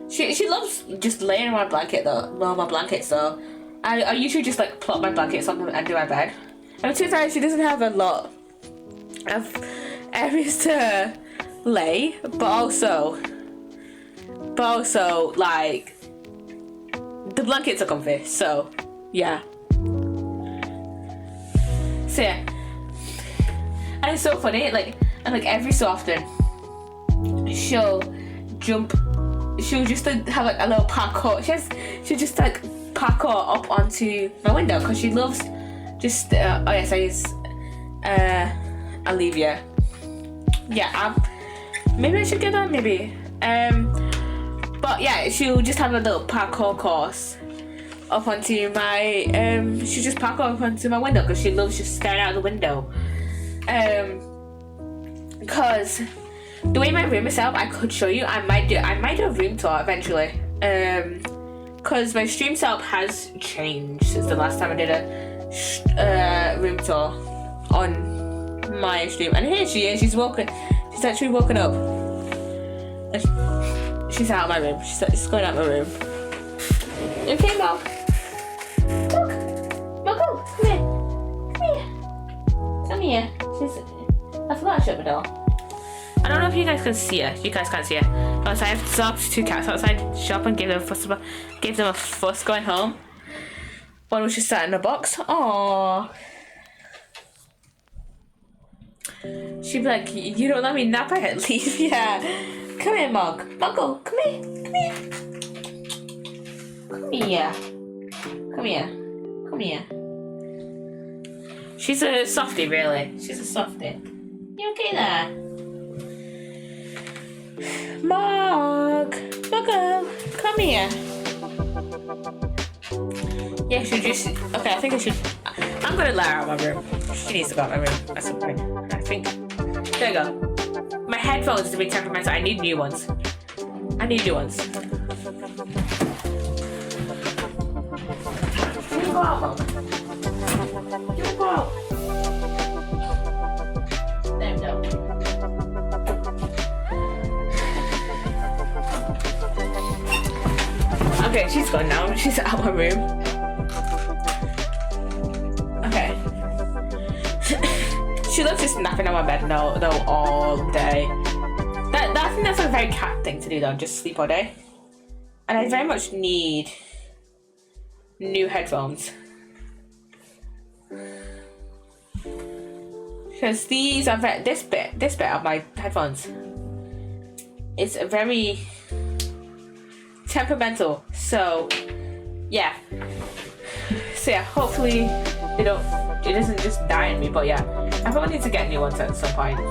she loves just laying on my blanket though. No, my blankets though. I usually just like plop my blankets on and do my bed. And to she doesn't have a lot of areas to lay, but also like the blankets are comfy. So yeah. So yeah, and it's so funny, like every so often she'll just like, have like a little parkour. She'll just like parkour up onto my window because she loves just Olivia. Yeah, maybe I should get that, maybe. But yeah, she'll just have a little parkour course up onto my she just parkour up onto my window because she loves just staring out the window. Because the way my room is set up, I could show you. I might do a room tour eventually. Because my stream setup has changed since the last time I did a room tour on my stream. And here she is. She's actually woken up. She's out of my room. She's going out of my room. Okay, Mom. Look. Muggle, come here. I forgot to shut the door. I don't know if you guys can see her. You guys can't see her. Because I have stopped 2 cats outside the shop and gave them a fuss going home. One was just sat in a box. Aww. She'd be like, you don't let me nap, I can't leave. Yeah. Come here, Muggle, come here. She's a softie, really. She's a softie. You okay there? Muggle, come here. Yeah, okay, I think I'm gonna let her out of my room. She needs to go out of my room at some point. I think, there you go. My headphones to be temperamental, I need new ones. You go out, Mom. You go out. There we go. Okay, she's gone now. She's out of my room. Okay. She loves just napping on my bed though all day. I think that's a very cat thing to do though, just sleep all day. And I very much need new headphones. Because these are this bit of my headphones is very temperamental. So yeah. Hopefully it doesn't just die in me, but yeah. I probably need to get new ones at some point. I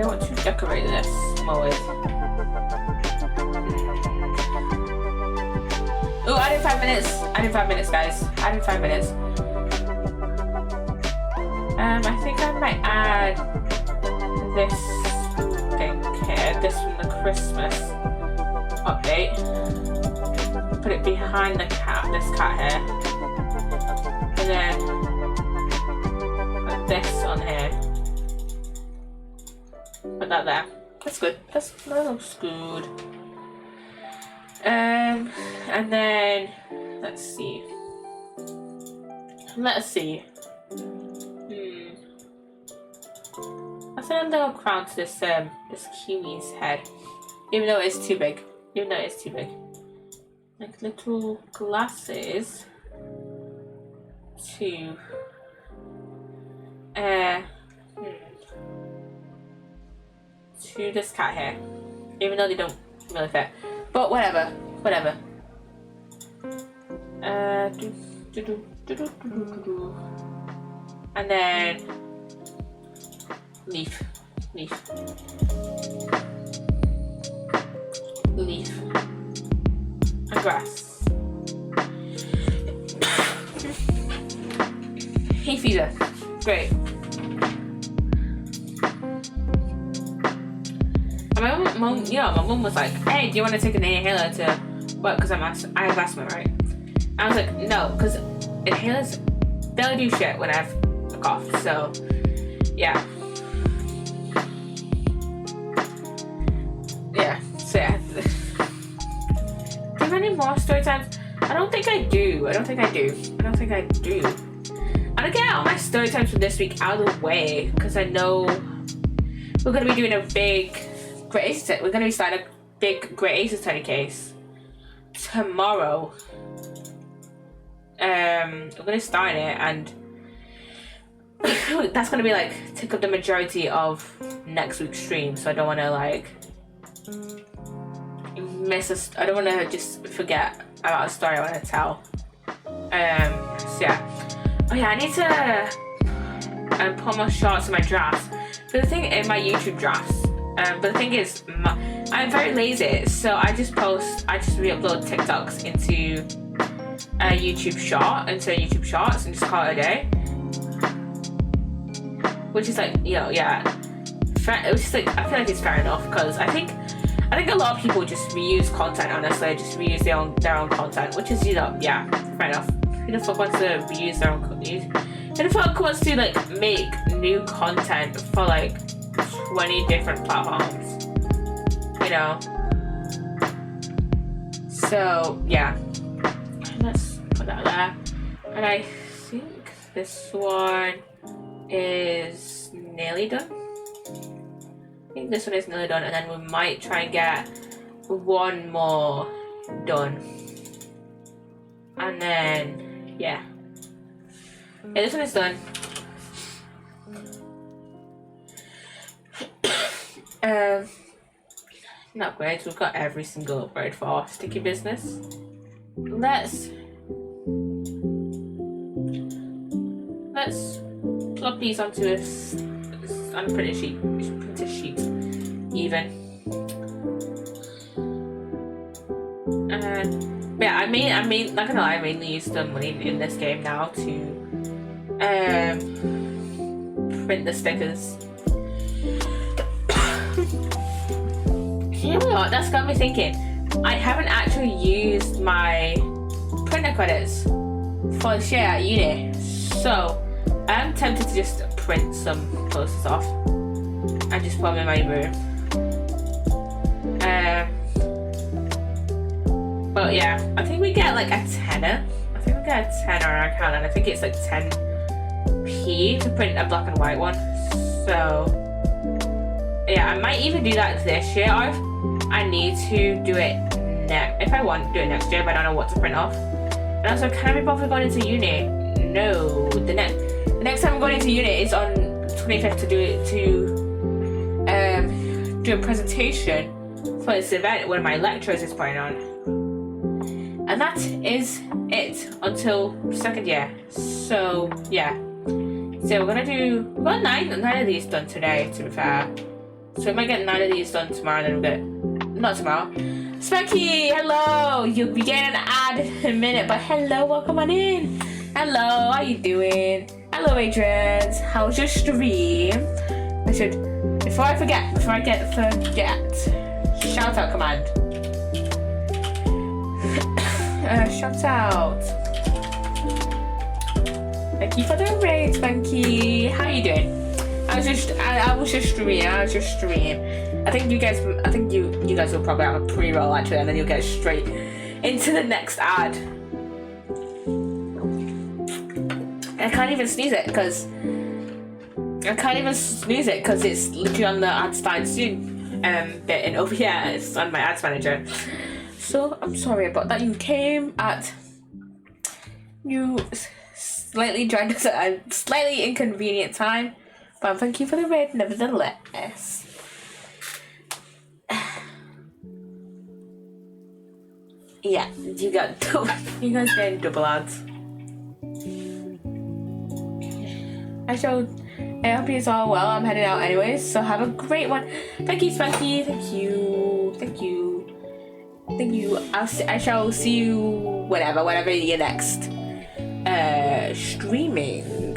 want to decorate this always. Oh, I did 5 minutes. Guys. I did 5 minutes. I think I might add this thing here. This from the Christmas update. Put it behind this cat here. And then put this on here. Put that there. That's good. That looks good. And then let's see. I think I'm gonna crown to this kiwi's head, even though it's too big. Like little glasses to this cat hair, even though they don't really fit. But whatever. And then leaf. And grass. hay fever. Great. And my mum was like, hey, do you want to take an inhaler to work? Because I have asthma, right? I was like, no, because inhalers barely do shit when I have a cough. So, yeah. So yeah. Do you have any more story times? I don't think I do. I'm gonna get all my story times from this week out of the way because I know we're gonna be doing a big Great Aces. We're gonna be starting a big Great Aces study case tomorrow. We're gonna start it, and that's gonna be like take up the majority of next week's stream. So I don't want to like I don't want to just forget about a story I want to tell. So yeah. Oh yeah, I need to put more shots in my drafts. But the thing in my YouTube drafts. But the thing is, I'm very lazy, so I just re-upload TikToks into a YouTube Shorts and just call it a day. Which is like, yeah. It was just like, I feel like it's fair enough because I think a lot of people just reuse content. Honestly, just reuse their own content, which is yeah, fair enough. Who the fuck wants to reuse their own content? Who the fuck wants to like make new content for like 20 different platforms? So yeah, let's put that there. And I think this one is nearly done. I think this one is nearly done, and then we might try and get one more done. And then, yeah, this one is done. Not great. We've got every single upgrade for sticky business. Let's plug these onto a printed sheet, even. But yeah, I mean, not gonna lie, I mainly use the money in this game now to print the stickers. You know what? That's got me thinking. I haven't actually used my printer credits for this year at uni, so I'm tempted to just print some posters off and just put them in my room. But yeah, I think we get like a tenner. I think we get a tenner on our account, and I think it's like 10p to print a black and white one. So yeah, I might even do that this year. I need to do it if I want to do it next year, but I don't know what to print off. And also, can I be bothered going into uni? No. The next time I'm going into uni is on 25th to do a presentation for this event one of my lecturers is putting on. And that is it until second year. So yeah. So we've got nine of these done today, to be fair. So we might get 9 of these done tomorrow, then we'll get not tomorrow. Specky, hello! You'll be getting an ad in a minute, but hello, welcome on in. Hello, how you doing? Hello, Adrian. How's your stream? Before I forget, shout out command. Shout out. Thank you for the raid, Spanky. How you doing? I was just streaming. I think you guys will probably have a pre-roll actually, and then you'll get straight into the next ad. I can't even sneeze it because it's literally on the ad starting soon bit in OBS on my ads manager. So I'm sorry about that. You slightly joined us at a slightly inconvenient time, but thank you for the raid nevertheless. Yeah, you guys getting double ads. I hope you're all well. I'm heading out anyways, so have a great one. Thank you, Spanky. Thank you. I shall see you whenever your next streaming.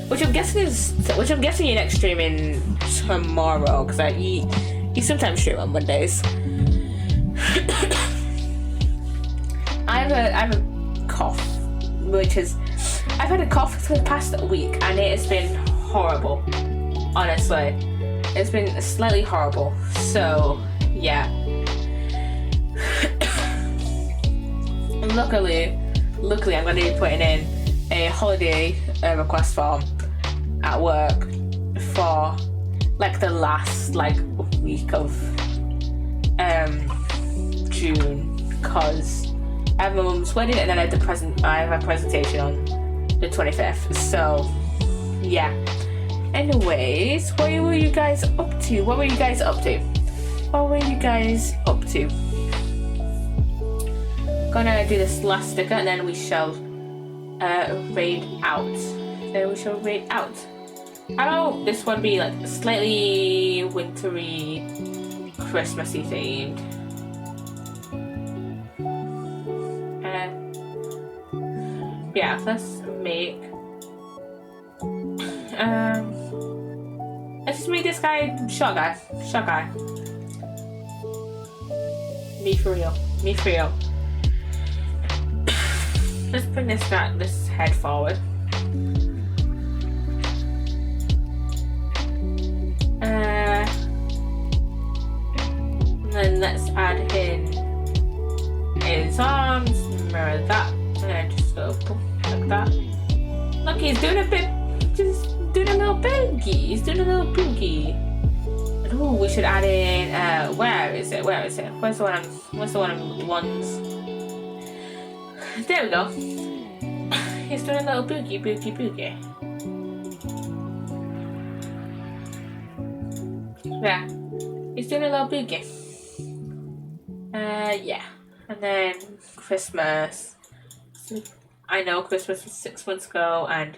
which I'm guessing you're next streaming tomorrow, because you sometimes stream on Mondays. I have a cough, I've had a cough for the past week, and it has been horrible. Honestly, it's been slightly horrible. So yeah. Luckily, I'm going to be putting in a holiday request form at work for like the last week of June, because I have my mum's wedding and then I have a presentation on the 25th. So yeah. Anyways, what were you guys up to? Gonna do this last sticker and then we shall raid out. Oh, this one be like slightly wintry, Christmassy themed. Yeah, let's make. Let's just make this guy short guy. Me for real. Let's bring this head forward. And then let's add in his arms, mirror that, and then just go boom, like that. Look, he's doing a little boogie. Oh, we should add in, where is it? Where's the one I'm ones? There we go. He's doing a little boogie. Yeah, he's doing a little boogie. Yeah. And then Christmas. I know Christmas was 6 months ago and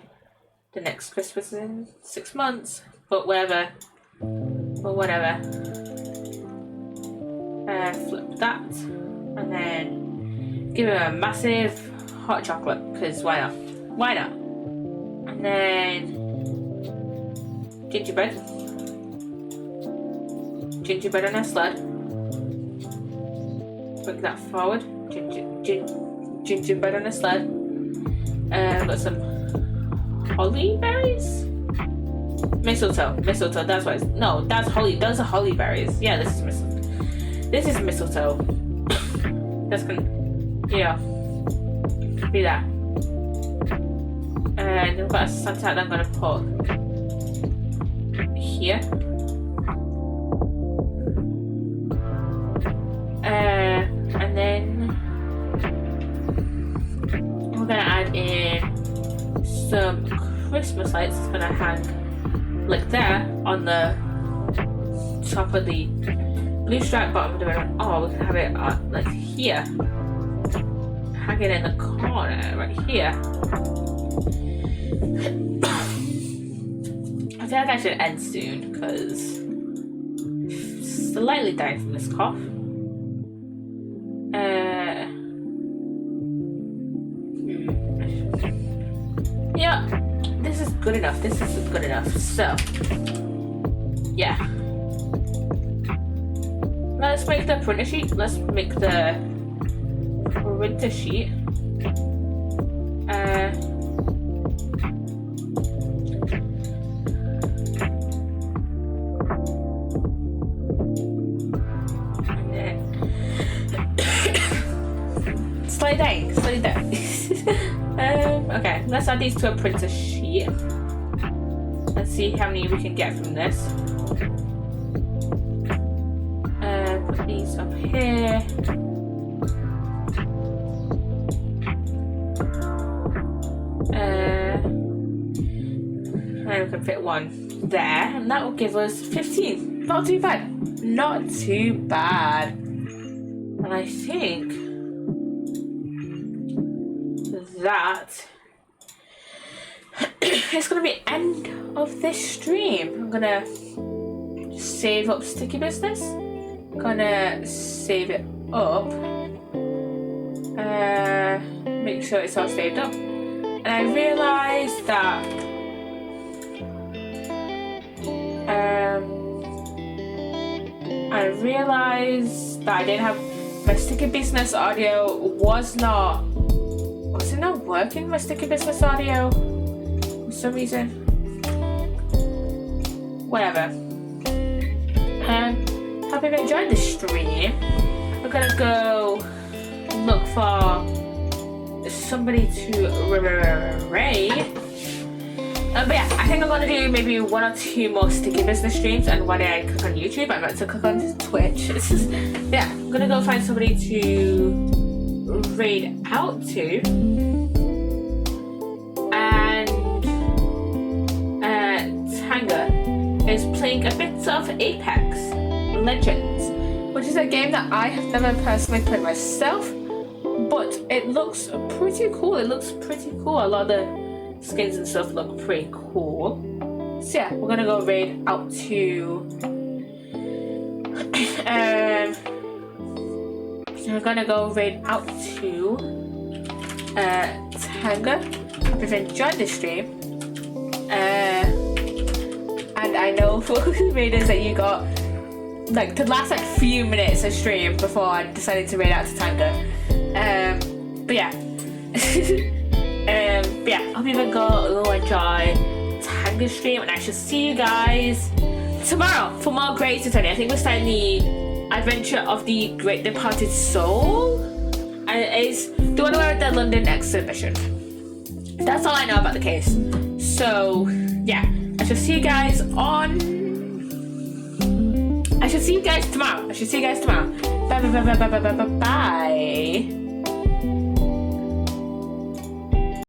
the next Christmas is in 6 months, but whatever. Flip that and then give him a massive hot chocolate, because why not? And then gingerbread on a sled. Bring that forward. Gingerbread on a sled. Got some holly berries? Mistletoe. That's what it's. No, that's holly. Those are holly berries. Yeah, this is mistletoe. That's gonna, be that. And we've got a Santa that I'm gonna put here. And then we're gonna add in some Christmas lights. It's gonna hang like there on the top of the blue stripe, bottom of the ribbon. Oh, we can have it like here, hang it in the corner right here. I feel like I should end soon because I'm slightly dying from this cough. Yeah, this is good enough. So, yeah. Let's make the printer sheet. Slow down. Okay, let's add these to a printer sheet. Let's see how many we can get from this. Put these up here. And we can fit one there, and that will give us 15. Not too bad. And I think that it's gonna be end of this stream. I'm gonna save up sticky business. Gonna save it up. Make sure it's all saved up. And I realised that realized that I didn't have my sticky business audio was it not working, my sticky business audio for some reason. Whatever. Hope you've enjoyed the stream. We're gonna go look for somebody to raid. But yeah, I think I'm gonna do maybe 1 or 2 more sticky business streams, and one day I click on YouTube, I meant to click on Twitch. It's just, yeah, I'm gonna go find somebody to raid out to. And Tanga is playing a bit of Apex Legends, which is a game that I have never personally played myself, but it looks pretty cool. A lot of the skins and stuff look pretty cool. So yeah, we're gonna go raid out to Tanga. Hope you've enjoyed this stream. And I know for raiders that you got like the last few minutes of stream before I decided to raid out to Tanga. But yeah. Hope you go enjoy Tanga's stream, and I shall see you guys tomorrow for more Great Titania. I think we're starting the adventure of the Great Departed Soul, and it is the one where the London exhibition. That's all I know about the case. So yeah, I shall see you guys tomorrow. Bye.